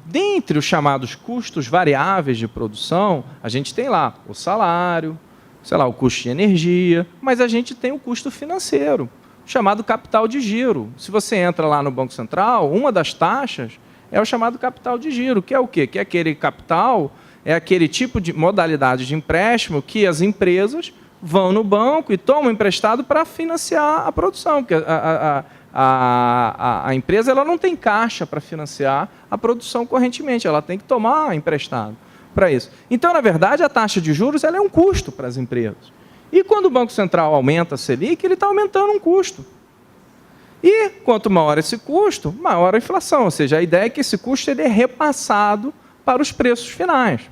dentre os chamados custos variáveis de produção, a gente tem lá o salário, sei lá, o custo de energia, mas a gente tem o custo financeiro, chamado capital de giro. Se você entra lá no Banco Central, uma das taxas é o chamado capital de giro, que é o quê? Que é aquele capital, é aquele tipo de modalidade de empréstimo que as empresas vão no banco e tomam emprestado para financiar a produção, porque a empresa ela não tem caixa para financiar a produção correntemente, ela tem que tomar emprestado para isso. Então, na verdade, a taxa de juros ela é um custo para as empresas. E quando o Banco Central aumenta a Selic, ele está aumentando um custo. E quanto maior esse custo, maior a inflação. Ou seja, a ideia é que esse custo ele é repassado para os preços finais.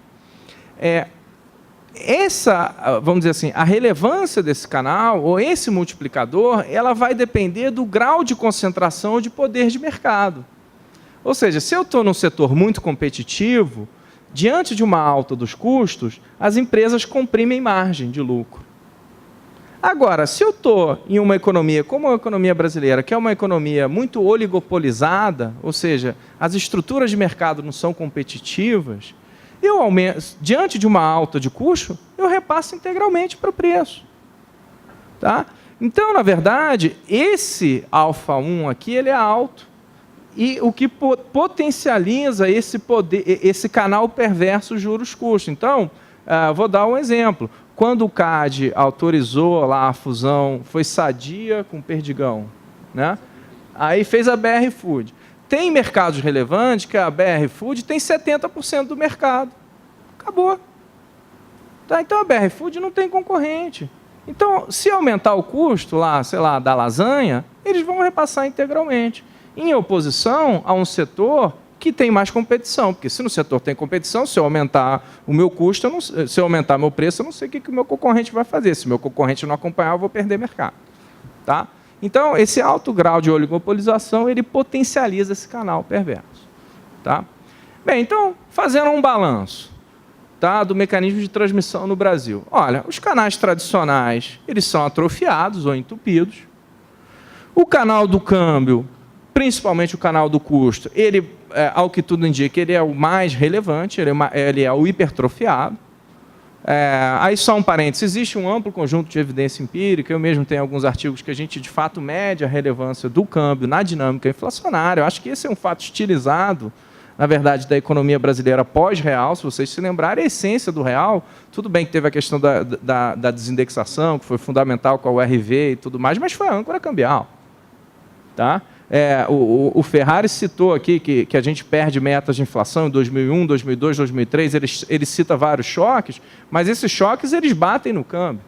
vamos dizer assim, a relevância desse canal, ou esse multiplicador, ela vai depender do grau de concentração de poder de mercado. Ou seja, se eu estou num setor muito competitivo, diante de uma alta dos custos, as empresas comprimem margem de lucro. Agora, se eu estou em uma economia como a economia brasileira, que é uma economia muito oligopolizada, ou seja, as estruturas de mercado não são competitivas, diante de uma alta de custo, eu repasso integralmente para o preço. Tá? Então, na verdade, esse alfa 1 aqui ele é alto. E o que potencializa esse canal perverso juros-custo. Então, vou dar um exemplo. Quando o CAD autorizou lá a fusão, foi Sadia com Perdigão, né? Aí fez a BR Food. Tem mercados relevantes que a BR Food tem 70% do mercado. Acabou. Tá? Então a BR Food não tem concorrente. Então, se aumentar o custo lá, sei lá, da lasanha, eles vão repassar integralmente. Em oposição a um setor que tem mais competição, porque se no setor tem competição, se eu aumentar o meu custo, se eu aumentar meu preço, eu não sei o que o meu concorrente vai fazer. Se o meu concorrente não acompanhar, eu vou perder mercado. Tá? Então, esse alto grau de oligopolização, ele potencializa esse canal perverso. Tá? Bem, então, fazendo um balanço, tá, do mecanismo de transmissão no Brasil. Olha, os canais tradicionais, eles são atrofiados ou entupidos. O canal do câmbio, principalmente o canal do custo, ele, ao que tudo indica, ele é o mais relevante, ele é o hipertrofiado. Aí só um parênteses, existe um amplo conjunto de evidência empírica, eu mesmo tenho alguns artigos que a gente, de fato, mede a relevância do câmbio na dinâmica inflacionária. Eu acho que esse é um fato estilizado, na verdade, da economia brasileira pós-real. Se vocês se lembrarem, a essência do real, tudo bem que teve a questão da desindexação, que foi fundamental com a URV e tudo mais, mas foi a âncora cambial. Tá? O Ferrari citou aqui que a gente perde metas de inflação em 2001, 2002, 2003, ele cita vários choques, mas esses choques eles batem no câmbio.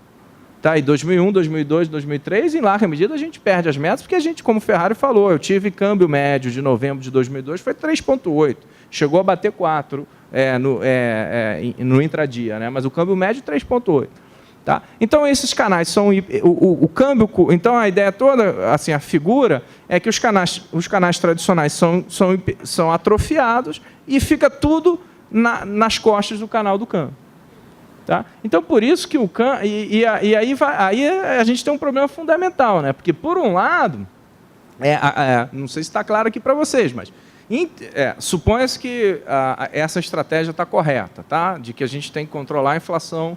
Tá? Em 2001, 2002, 2003, em larga medida a gente perde as metas, porque a gente, como o Ferrari falou, eu tive câmbio médio de novembro de 2002, foi 3,8, chegou a bater 4 no intradia, né? Mas o câmbio médio 3,8. Tá? Então, esses canais são o câmbio. Então, a ideia toda, assim, a figura, é que os canais tradicionais são atrofiados e fica tudo nas costas do canal do câmbio. Tá? Então, por isso que o câmbio. Aí a gente tem um problema fundamental, né? Porque, por um lado, não sei se está claro aqui para vocês, mas suponha-se que essa estratégia está correta, tá? De que a gente tem que controlar a inflação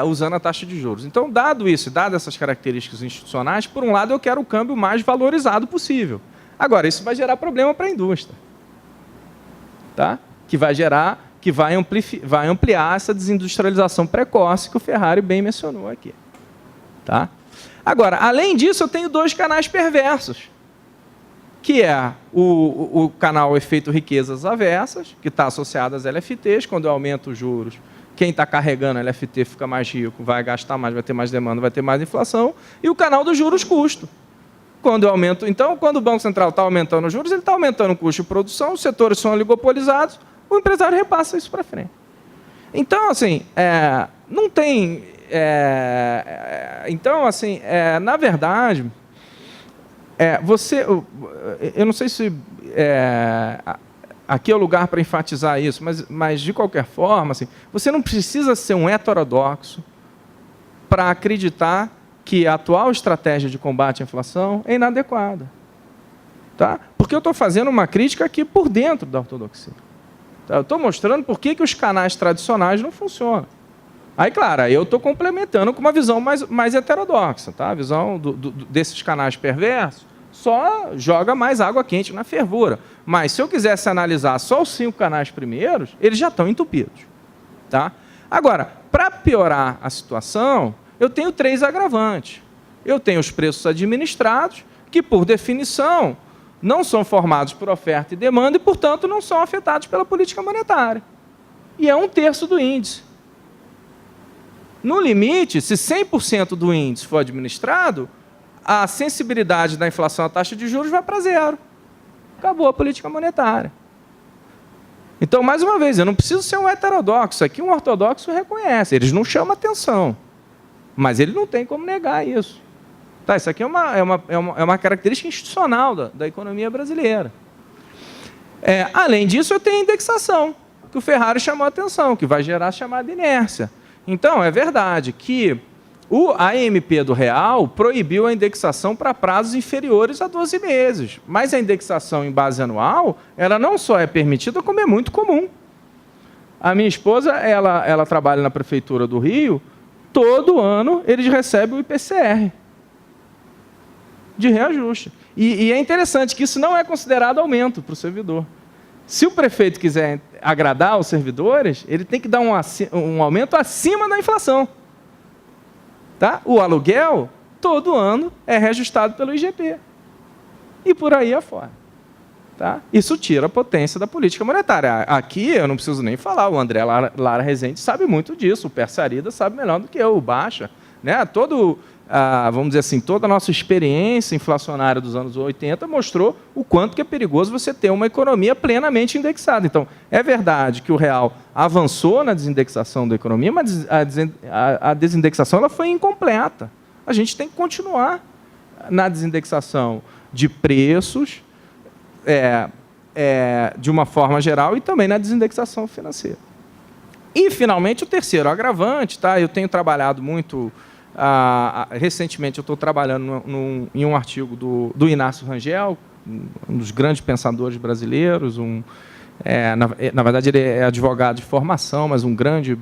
usando a taxa de juros. Então, dado isso, dadas essas características institucionais, por um lado, eu quero o câmbio mais valorizado possível. Agora, isso vai gerar problema para a indústria. Tá? Que vai ampliar essa desindustrialização precoce que o Ferrari bem mencionou aqui. Tá? Agora, além disso, eu tenho dois canais perversos, que é o canal efeito riquezas avessas, que está associado às LFTs, quando eu aumento os juros, quem está carregando a LFT fica mais rico, vai gastar mais, vai ter mais demanda, vai ter mais inflação. E o canal dos juros custo. Quando eu aumento, então, quando o Banco Central está aumentando os juros, ele está aumentando o custo de produção, os setores são oligopolizados, o empresário repassa isso para frente. Então, assim, não tem... então, assim, na verdade, eu não sei se... aqui é o lugar para enfatizar isso, mas de qualquer forma, assim, você não precisa ser um heterodoxo para acreditar que a atual estratégia de combate à inflação é inadequada. Tá? Porque eu estou fazendo uma crítica aqui por dentro da ortodoxia. Tá? Eu estou mostrando por que os canais tradicionais não funcionam. Aí, claro, eu estou complementando com uma visão mais heterodoxa. Tá? A visão desses canais perversos só joga mais água quente na fervura. Mas, se eu quisesse analisar só os 5 canais primeiros, eles já estão entupidos. Tá? Agora, para piorar a situação, eu tenho 3 agravantes. Eu tenho os preços administrados, que, por definição, não são formados por oferta e demanda e, portanto, não são afetados pela política monetária. E é 1/3 do índice. No limite, se 100% do índice for administrado, a sensibilidade da inflação à taxa de juros vai para 0. Acabou a política monetária. Então, mais uma vez, eu não preciso ser um heterodoxo. Aqui um ortodoxo reconhece. Eles não chamam atenção. Mas ele não tem como negar isso. Tá, isso aqui é uma característica institucional da economia brasileira. Além disso, eu tenho a indexação, que o Ferrari chamou a atenção, que vai gerar a chamada inércia. Então, é verdade que a AMP do real proibiu a indexação para prazos inferiores a 12 meses. Mas a indexação em base anual, ela não só é permitida, como é muito comum. A minha esposa, ela trabalha na Prefeitura do Rio, todo ano eles recebem o IPCR de reajuste. E é interessante que isso não é considerado aumento para o servidor. Se o prefeito quiser agradar os servidores, ele tem que dar um aumento acima da inflação. Tá? O aluguel, todo ano, é reajustado pelo IGP. E por aí afora. Tá? Isso tira a potência da política monetária. Aqui, eu não preciso nem falar, o André Lara Rezende sabe muito disso, o Persarida sabe melhor do que eu, o Baixa. Né? Vamos dizer assim, toda a nossa experiência inflacionária dos anos 80 mostrou o quanto que é perigoso você ter uma economia plenamente indexada. Então, é verdade que o real avançou na desindexação da economia, mas a desindexação ela foi incompleta. A gente tem que continuar na desindexação de preços, de uma forma geral, e também na desindexação financeira. E, finalmente, o terceiro agravante. Tá? Eu tenho trabalhado muito... recentemente, eu estou trabalhando em um artigo do Inácio Rangel, um dos grandes pensadores brasileiros. Na verdade, ele é advogado de formação, mas um grande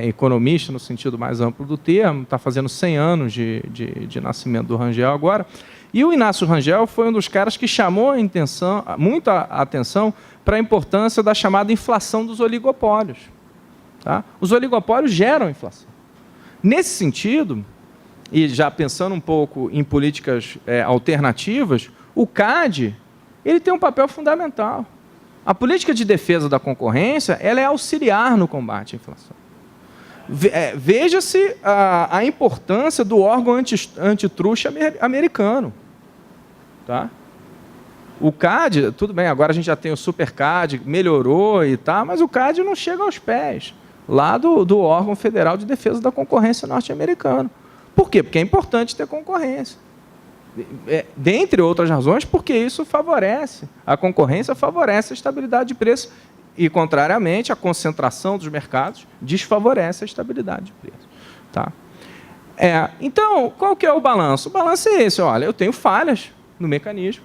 economista, no sentido mais amplo do termo. Está fazendo 100 anos de nascimento do Rangel agora. E o Inácio Rangel foi um dos caras que chamou muita atenção para a importância da chamada inflação dos oligopólios. Tá? Os oligopólios geram inflação. Nesse sentido, e já pensando um pouco em políticas alternativas, o CAD ele tem um papel fundamental. A política de defesa da concorrência ela é auxiliar no combate à inflação. Veja-se a importância do órgão antitruste americano. Tá? O CAD, tudo bem, agora a gente já tem o Super CAD, melhorou e tal, mas o CAD não chega aos pés lá do órgão federal de defesa da concorrência norte-americano. Por quê? Porque é importante ter concorrência. Dentre outras razões, porque isso favorece, a concorrência favorece a estabilidade de preço e, contrariamente, a concentração dos mercados desfavorece a estabilidade de preço. Tá? Então, qual que é o balanço? O balanço é esse, olha, eu tenho falhas no mecanismo,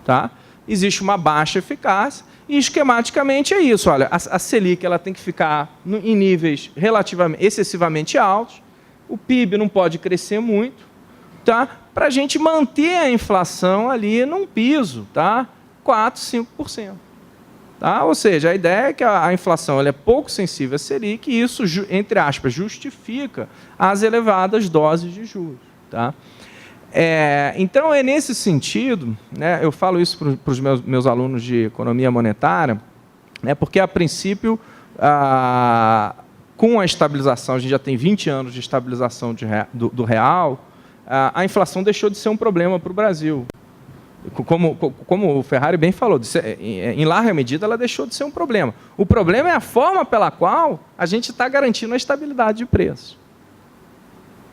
tá? Existe uma baixa eficácia e, esquematicamente, é isso. Olha, a Selic ela tem que ficar em níveis excessivamente altos, o PIB não pode crescer muito, tá? Para a gente manter a inflação ali num piso, tá? 4%, 5%. Tá? Ou seja, a ideia é que a inflação ela é pouco sensível à Selic e isso, entre aspas, justifica as elevadas doses de juros. Tá? Então, é nesse sentido, né, eu falo isso para os meus alunos de economia monetária, né, porque, a princípio, com a estabilização, a gente já tem 20 anos de estabilização do real, a inflação deixou de ser um problema para o Brasil. Como o Ferrari bem falou, em larga medida ela deixou de ser um problema. O problema é a forma pela qual a gente está garantindo a estabilidade de preços.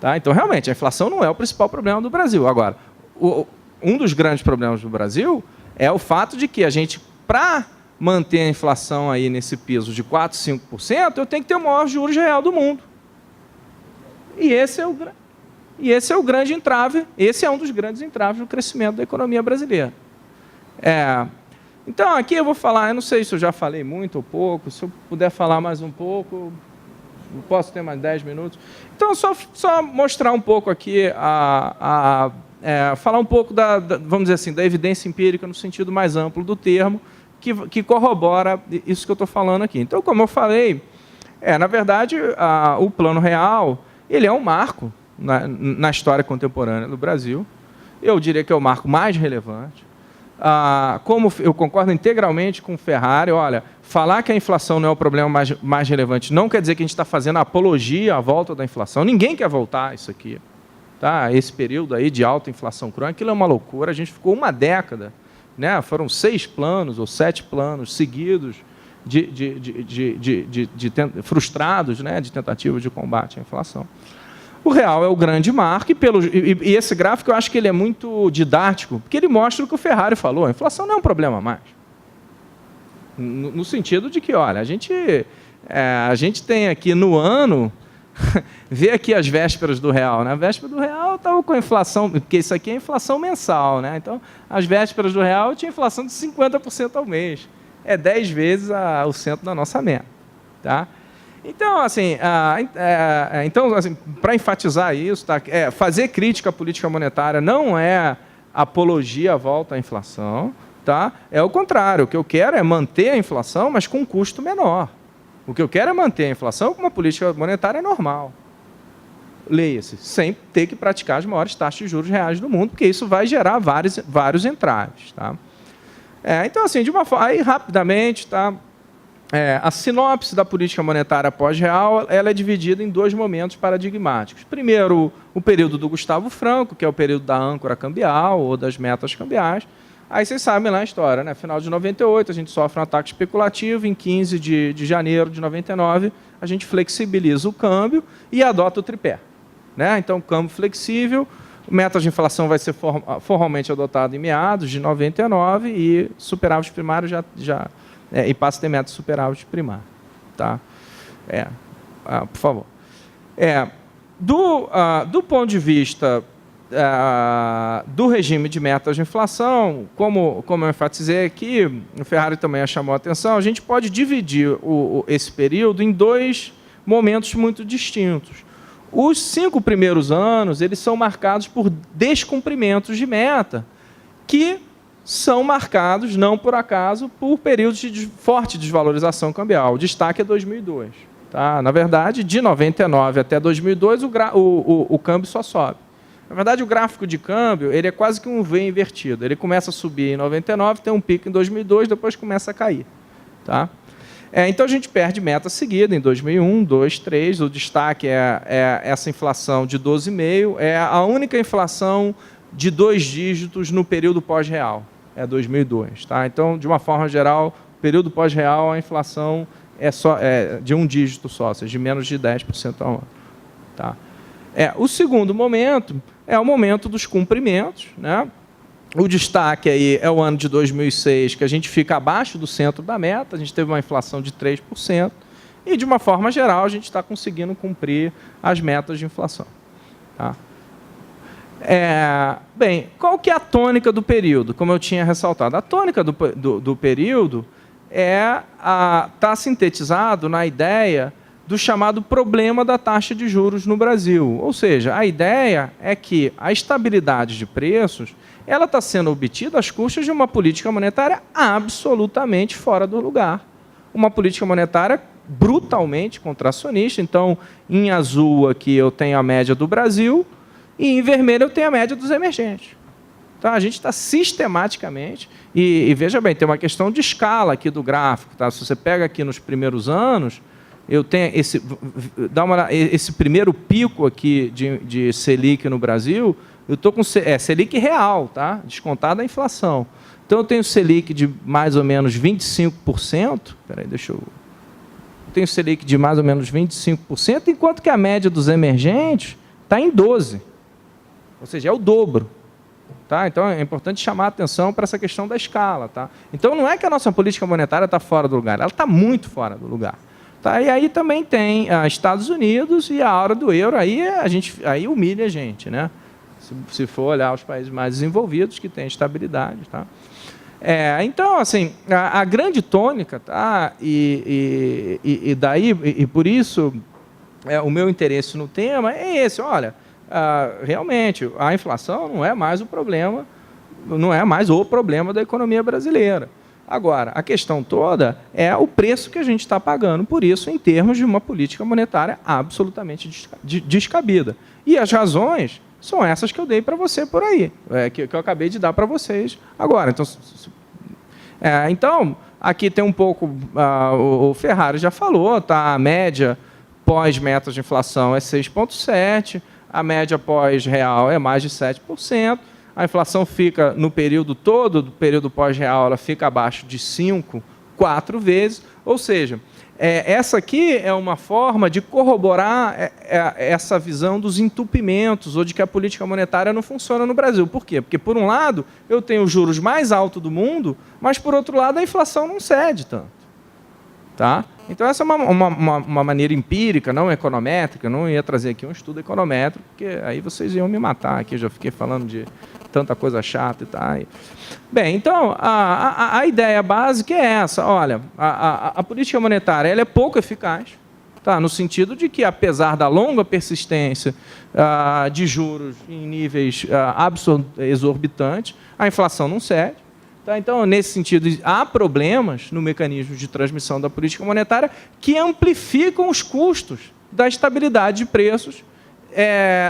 Tá? Então, realmente, a inflação não é o principal problema do Brasil. Agora, um dos grandes problemas do Brasil é o fato de que a gente, para manter a inflação aí nesse piso de 4%, 5%, eu tenho que ter o maior juros real do mundo. E esse é o grande entrave, esse é um dos grandes entraves no crescimento da economia brasileira. Então, aqui eu vou falar, eu não sei se eu já falei muito ou pouco, se eu puder falar mais um pouco, posso ter mais 10 minutos. Então, só mostrar um pouco aqui, falar um pouco, vamos dizer assim, da evidência empírica no sentido mais amplo do termo, que corrobora isso que eu estou falando aqui. Então, como eu falei, na verdade, o Plano Real ele é um marco na história contemporânea do Brasil. Eu diria que é o marco mais relevante. Como eu concordo integralmente com o Ferrari, olha, falar que a inflação não é o problema mais relevante não quer dizer que a gente está fazendo apologia à volta da inflação. Ninguém quer voltar a isso aqui. Tá? Esse período aí de alta inflação crônica, aquilo é uma loucura. A gente ficou uma década, né? Foram 6 planos ou 7 planos seguidos frustrados, né, de tentativa de combate à inflação. O real é o grande marco, e esse gráfico eu acho que ele é muito didático, porque ele mostra o que o Ferrari falou: a inflação não é um problema mais. No sentido de que, olha, a gente tem aqui no ano, vê aqui as vésperas do real, né? A véspera do real estava com a inflação, porque isso aqui é inflação mensal, né? Então, as vésperas do real tinha inflação de 50% ao mês. É 10 vezes o centro da nossa meta. Tá? Então, assim, para enfatizar isso, tá? Fazer crítica à política monetária não é apologia à volta à inflação, tá? É o contrário. O que eu quero é manter a inflação, mas com um custo menor. O que eu quero é manter a inflação com uma política monetária normal. Leia-se, sem ter que praticar as maiores taxas de juros reais do mundo, porque isso vai gerar vários entraves. Tá? Então, assim, de uma forma, aí rapidamente, tá? A sinopse da política monetária pós-real ela é dividida em 2 momentos paradigmáticos. Primeiro, o período do Gustavo Franco, que é o período da âncora cambial ou das metas cambiais. Aí vocês sabem lá a história, né? Final de 98, a gente sofre um ataque especulativo, em 15 de janeiro de 99, a gente flexibiliza o câmbio e adota o tripé. Né? Então, câmbio flexível, metas de inflação vai ser formalmente adotado em meados de 99 e superávit primário e passa a ter meta de superávit primário. Tá? Por favor. Do ponto de vista do regime de metas de inflação, como eu enfatizei aqui, o Ferrari também chamou a atenção, a gente pode dividir esse período em 2 momentos muito distintos. Os 5 primeiros anos eles são marcados por descumprimentos de meta, que são marcados, não por acaso, por períodos de forte desvalorização cambial. O destaque é 2002. Tá? Na verdade, de 99 até 2002, o câmbio só sobe. Na verdade, o gráfico de câmbio ele é quase que um V invertido. Ele começa a subir em 99, tem um pico em 2002, depois começa a cair. Tá? Então, a gente perde meta seguida em 2001, 2002, 2003. O destaque é essa inflação de 12,5%. É a única inflação de 2 dígitos no período pós-real. É 2002. Tá? Então, de uma forma geral, período pós-real, a inflação é de 1 dígito só, ou seja, de menos de 10% ao ano. Tá? O segundo momento é o momento dos cumprimentos. Né? O destaque aí é o ano de 2006, que a gente fica abaixo do centro da meta, a gente teve uma inflação de 3%, e, de uma forma geral, a gente está conseguindo cumprir as metas de inflação. Tá? Bem, qual que é a tônica do período? Como eu tinha ressaltado, a tônica do período está sintetizado na ideia do chamado problema da taxa de juros no Brasil. Ou seja, a ideia é que a estabilidade de preços ela está sendo obtida às custas de uma política monetária absolutamente fora do lugar. Uma política monetária brutalmente contracionista. Então, em azul aqui eu tenho a média do Brasil e em vermelho eu tenho a média dos emergentes. Então, a gente está sistematicamente... E veja bem, tem uma questão de escala aqui do gráfico. Tá? Se você pega aqui nos primeiros anos... Eu tenho esse primeiro pico aqui de Selic no Brasil, eu estou com Selic real, tá? Descontada a inflação. Então, eu tenho Selic de mais ou menos 25%. Espera aí, eu tenho Selic de mais ou menos 25%, enquanto que a média dos emergentes está em 12%. Ou seja, é o dobro. Tá? Então, é importante chamar a atenção para essa questão da escala. Tá? Então, não é que a nossa política monetária está fora do lugar, ela está muito fora do lugar. Tá, e aí também tem Estados Unidos e a hora do euro, aí humilha a gente, né? Se for olhar os países mais desenvolvidos, que têm estabilidade. Tá? Então, assim, a grande tônica, tá? E por isso, o meu interesse no tema é esse. Olha, realmente, a inflação não é mais o problema da economia brasileira. Agora, a questão toda é o preço que a gente está pagando por isso em termos de uma política monetária absolutamente descabida. E as razões são essas que eu dei para você por aí, que eu acabei de dar para vocês agora. Então, aqui tem um pouco... o Ferrari já falou, tá? A média pós-metas de inflação é 6,7%, a média pós-real é mais de 7%, a inflação fica, no período todo do período pós-real, ela fica abaixo de 5%, 4 vezes, ou seja, essa aqui é uma forma de corroborar essa visão dos entupimentos ou de que a política monetária não funciona no Brasil. Por quê? Porque, por um lado, eu tenho os juros mais altos do mundo, mas, por outro lado, a inflação não cede tanto. Tá? Então, essa é uma maneira empírica, não econométrica. Eu não ia trazer aqui um estudo econométrico, porque aí vocês iam me matar aqui. Eu já fiquei falando de tanta coisa chata e tal. Bem, então, a ideia básica é essa. Olha, a política monetária ela é pouco eficaz, tá? No sentido de que, apesar da longa persistência de juros em níveis exorbitantes, a inflação não cede. Tá? Então, nesse sentido, há problemas no mecanismo de transmissão da política monetária que amplificam os custos da estabilidade de preços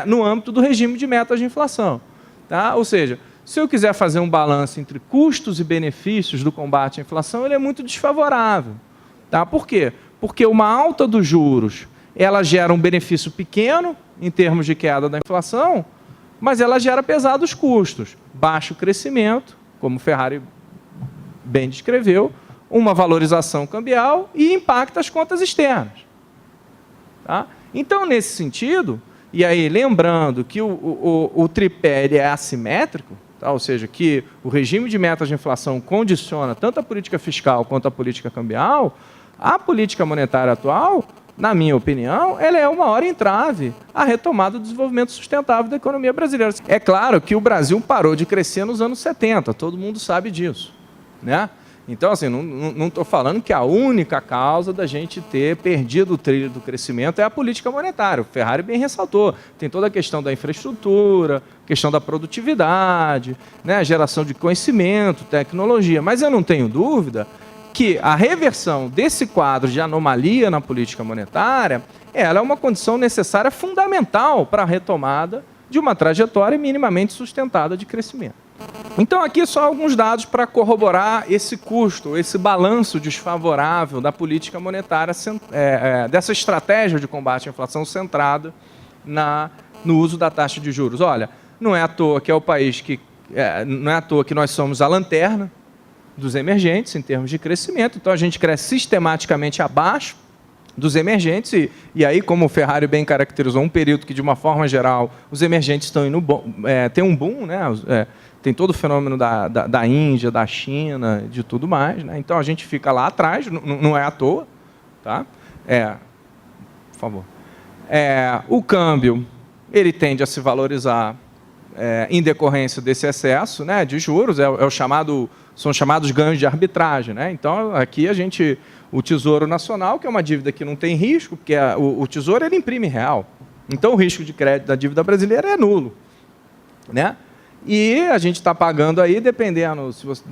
no âmbito do regime de metas de inflação. Tá? Ou seja, se eu quiser fazer um balanço entre custos e benefícios do combate à inflação, ele é muito desfavorável. Tá? Por quê? Porque uma alta dos juros ela gera um benefício pequeno em termos de queda da inflação, mas ela gera pesados custos, baixo crescimento, como o Ferrari bem descreveu, uma valorização cambial e impacta as contas externas. Tá? Então, nesse sentido, e aí lembrando que o tripé ele é assimétrico, tá? Ou seja, que o regime de metas de inflação condiciona tanto a política fiscal quanto a política cambial, a política monetária atual, na minha opinião, ela é o maior entrave à retomada do desenvolvimento sustentável da economia brasileira. É claro que o Brasil parou de crescer nos anos 70, todo mundo sabe disso, né? Então, assim, não estou falando que a única causa da gente ter perdido o trilho do crescimento é a política monetária. O Ferrari bem ressaltou. Tem toda a questão da infraestrutura, questão da produtividade, né, a geração de conhecimento, tecnologia. Mas eu não tenho dúvida que a reversão desse quadro de anomalia na política monetária ela é uma condição necessária, fundamental para a retomada de uma trajetória minimamente sustentada de crescimento. Então, aqui só alguns dados para corroborar esse custo, esse balanço desfavorável da política monetária, dessa estratégia de combate à inflação centrada no uso da taxa de juros. Olha, não é à toa que é o país que... não é à toa que nós somos a lanterna dos emergentes em termos de crescimento, então a gente cresce sistematicamente abaixo dos emergentes, e aí, como o Ferrari bem caracterizou, um período que, de uma forma geral, os emergentes estão indo tem um boom, né? Tem todo o fenômeno da Índia, da China, de tudo mais, né? Então a gente fica lá atrás, não é à toa, tá? Por favor. O câmbio ele tende a se valorizar em decorrência desse excesso, né, de juros, são chamados ganhos de arbitragem, né? Então aqui o Tesouro Nacional, que é uma dívida que não tem risco, porque o Tesouro ele imprime real, então o risco de crédito da dívida brasileira é nulo, né? E a gente está pagando aí, dependendo, se você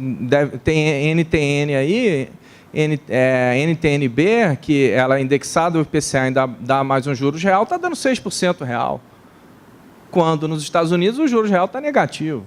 tem NTN aí, NTNB, que ela é indexada ao IPCA, ainda dá mais um juros real, está dando 6% real. Quando nos Estados Unidos o juros real está negativo.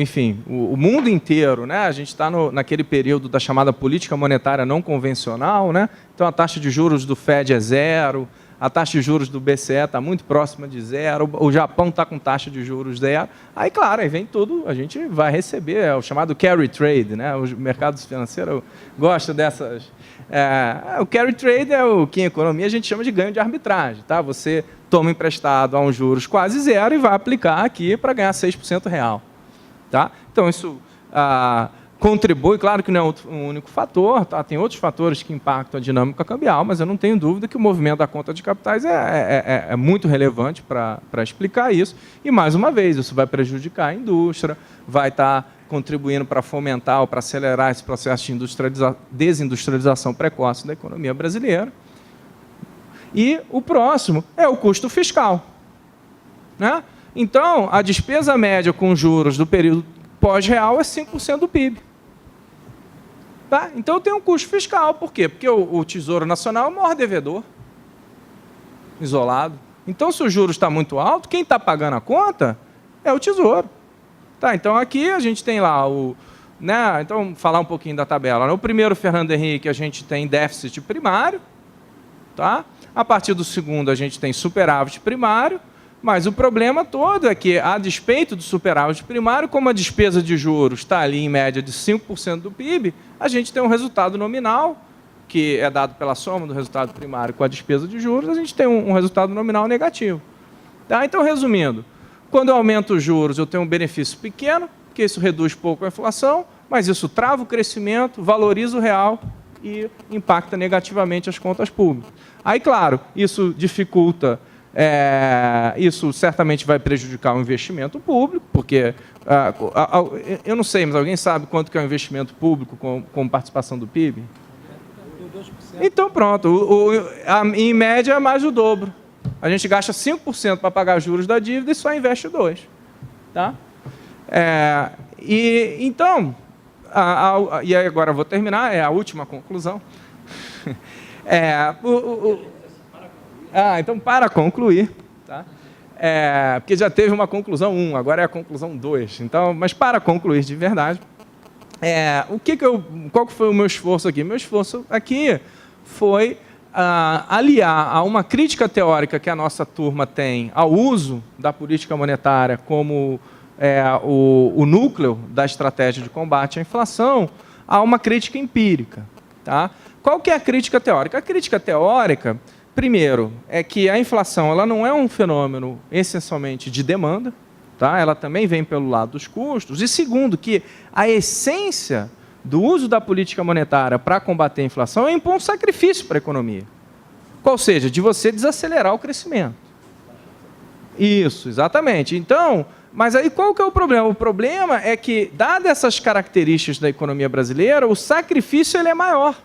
Enfim, o mundo inteiro, né? A gente está naquele período da chamada política monetária não convencional, né? Então a taxa de juros do Fed é 0, a taxa de juros do BCE está muito próxima de 0, o Japão está com taxa de juros 0. Aí, claro, aí vem tudo, a gente vai receber, o chamado carry trade, né? Os mercados financeiros gostam dessas... o carry trade é o que em economia a gente chama de ganho de arbitragem, tá? Você toma emprestado a um juros quase 0 e vai aplicar aqui para ganhar 6% real, tá? Então, isso contribui, claro que não é um único fator, tá? Tem outros fatores que impactam a dinâmica cambial, mas eu não tenho dúvida que o movimento da conta de capitais é muito relevante para explicar isso. E, mais uma vez, isso vai prejudicar a indústria, vai estar contribuindo para fomentar ou para acelerar esse processo de desindustrialização precoce da economia brasileira. E o próximo é o custo fiscal, né? Então, a despesa média com juros do período pós-real é 5% do PIB. Tá? Então, tem um custo fiscal. Por quê? Porque o Tesouro Nacional é o maior devedor, isolado. Então, se o juros está muito alto, quem está pagando a conta é o Tesouro. Tá? Então, aqui a gente tem lá né? Então, falar um pouquinho da tabela. No primeiro, Fernando Henrique, a gente tem déficit primário. Tá? A partir do segundo, a gente tem superávit primário. Mas o problema todo é que, a despeito do superávit primário, como a despesa de juros está ali em média de 5% do PIB, a gente tem um resultado nominal, que é dado pela soma do resultado primário com a despesa de juros, a gente tem um resultado nominal negativo. Tá? Então, resumindo, quando eu aumento os juros, eu tenho um benefício pequeno, porque isso reduz pouco a inflação, mas isso trava o crescimento, valoriza o real e impacta negativamente as contas públicas. Aí, claro, isso dificulta, isso certamente vai prejudicar o investimento público, porque, eu não sei, mas alguém sabe quanto que é o investimento público com participação do PIB? Então, pronto, em média é mais do dobro. A gente gasta 5% para pagar juros da dívida e só investe 2%. Tá? Então, e aí agora eu vou terminar, é a última conclusão. Então, para concluir, tá? Porque já teve uma conclusão 1, agora é a conclusão 2. Então, mas para concluir de verdade, qual que foi o meu esforço aqui? Meu esforço aqui foi aliar a uma crítica teórica que a nossa turma tem ao uso da política monetária como o núcleo da estratégia de combate à inflação, a uma crítica empírica. Tá? Qual que é a crítica teórica? A crítica teórica, primeiro, é que a inflação ela não é um fenômeno essencialmente de demanda, tá? Ela também vem pelo lado dos custos. E segundo, que a essência do uso da política monetária para combater a inflação é impor um sacrifício para a economia. Qual seja, de você desacelerar o crescimento. Isso, exatamente. Então, mas aí qual que é o problema? O problema é que, dadas essas características da economia brasileira, o sacrifício ele é maior.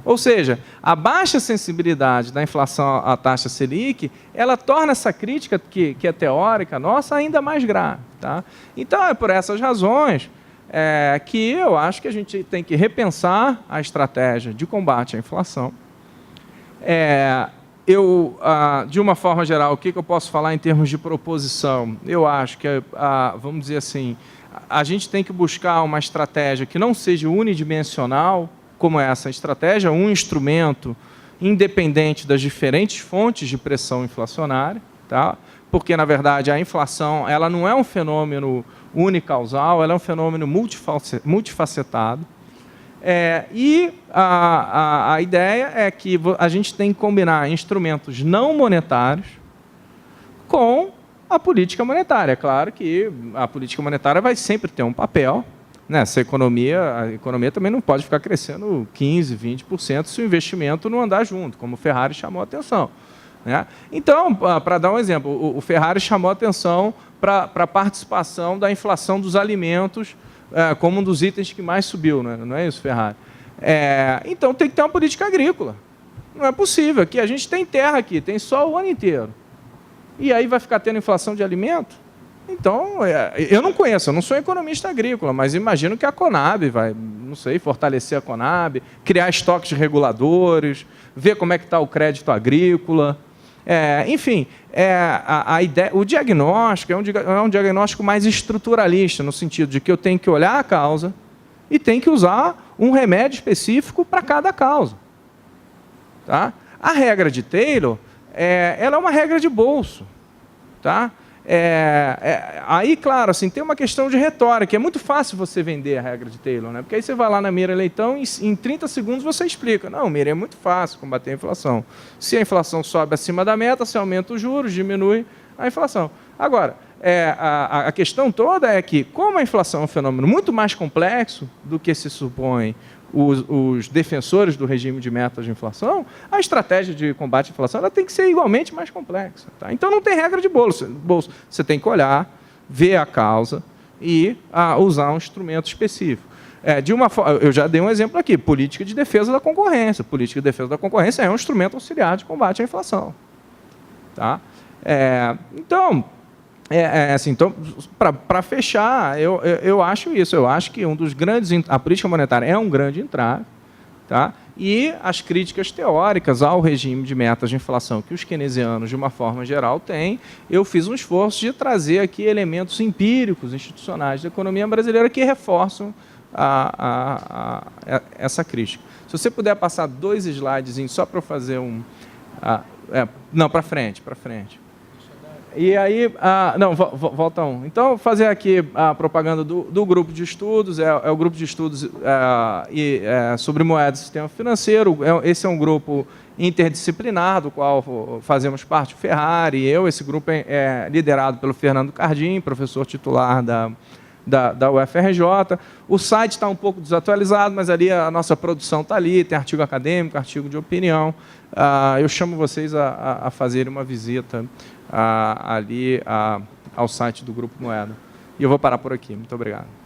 Ou seja, a baixa sensibilidade da inflação à taxa Selic, ela torna essa crítica, que é teórica nossa, ainda mais grave. Tá? Então, é por essas razões que eu acho que a gente tem que repensar a estratégia de combate à inflação. De uma forma geral, o que eu posso falar em termos de proposição? Eu acho que, vamos dizer assim, a gente tem que buscar uma estratégia que não seja unidimensional, como essa estratégia, um instrumento independente das diferentes fontes de pressão inflacionária, tá? Porque, na verdade, a inflação ela não é um fenômeno unicausal, ela é um fenômeno multifacetado. E a ideia é que a gente tem que combinar instrumentos não monetários com a política monetária. É claro que a política monetária vai sempre ter um papel, né? A economia também não pode ficar crescendo 15%, 20% se o investimento não andar junto, como o Ferrari chamou a atenção. Né? Então, para dar um exemplo, o Ferrari chamou a atenção para a participação da inflação dos alimentos como um dos itens que mais subiu, não é isso, Ferrari? Então, tem que ter uma política agrícola. Não é possível, que a gente tem terra aqui, tem sol o ano inteiro. E aí vai ficar tendo inflação de alimento? Então, eu não conheço, eu não sou economista agrícola, mas imagino que a Conab vai, não sei, fortalecer a Conab, criar estoques reguladores, ver como é que está o crédito agrícola. Enfim, a ideia, o diagnóstico é um diagnóstico mais estruturalista, no sentido de que eu tenho que olhar a causa e tenho que usar um remédio específico para cada causa. Tá? A regra de Taylor, ela é uma regra de bolso. Tá? Aí, claro, assim, tem uma questão de retórica. É muito fácil você vender a regra de Taylor, né? Porque aí você vai lá na Mira Leitão e em 30 segundos você explica. Não, Mira, é muito fácil combater a inflação. Se a inflação sobe acima da meta, você aumenta os juros, diminui a inflação. Agora, a questão toda é que, como a inflação é um fenômeno muito mais complexo do que se supõe os defensores do regime de metas de inflação, a estratégia de combate à inflação ela tem que ser igualmente mais complexa. Tá? Então, não tem regra de bolso. Você tem que olhar, ver a causa e usar um instrumento específico. Eu já dei um exemplo aqui, política de defesa da concorrência. Política de defesa da concorrência é um instrumento auxiliar de combate à inflação. Tá? Então, para fechar, eu acho isso. Eu acho que a política monetária é um grande entrave, tá? E as críticas teóricas ao regime de metas de inflação que os keynesianos, de uma forma geral, têm, eu fiz um esforço de trazer aqui elementos empíricos, institucionais da economia brasileira que reforçam essa crítica. Se você puder passar 2 slides só para eu fazer não, para frente. E aí, não, volta um. Então, fazer aqui a propaganda do grupo de estudos, é o grupo de estudos sobre moedas e sistema financeiro. Esse é um grupo interdisciplinar, do qual fazemos parte o Ferrari e eu. Esse grupo é liderado pelo Fernando Cardim, professor titular da UFRJ. O site está um pouco desatualizado, mas ali a nossa produção está ali, tem artigo acadêmico, artigo de opinião. Eu chamo vocês a fazerem uma visita ali ao site do Grupo Moeda. E eu vou parar por aqui. Muito obrigado.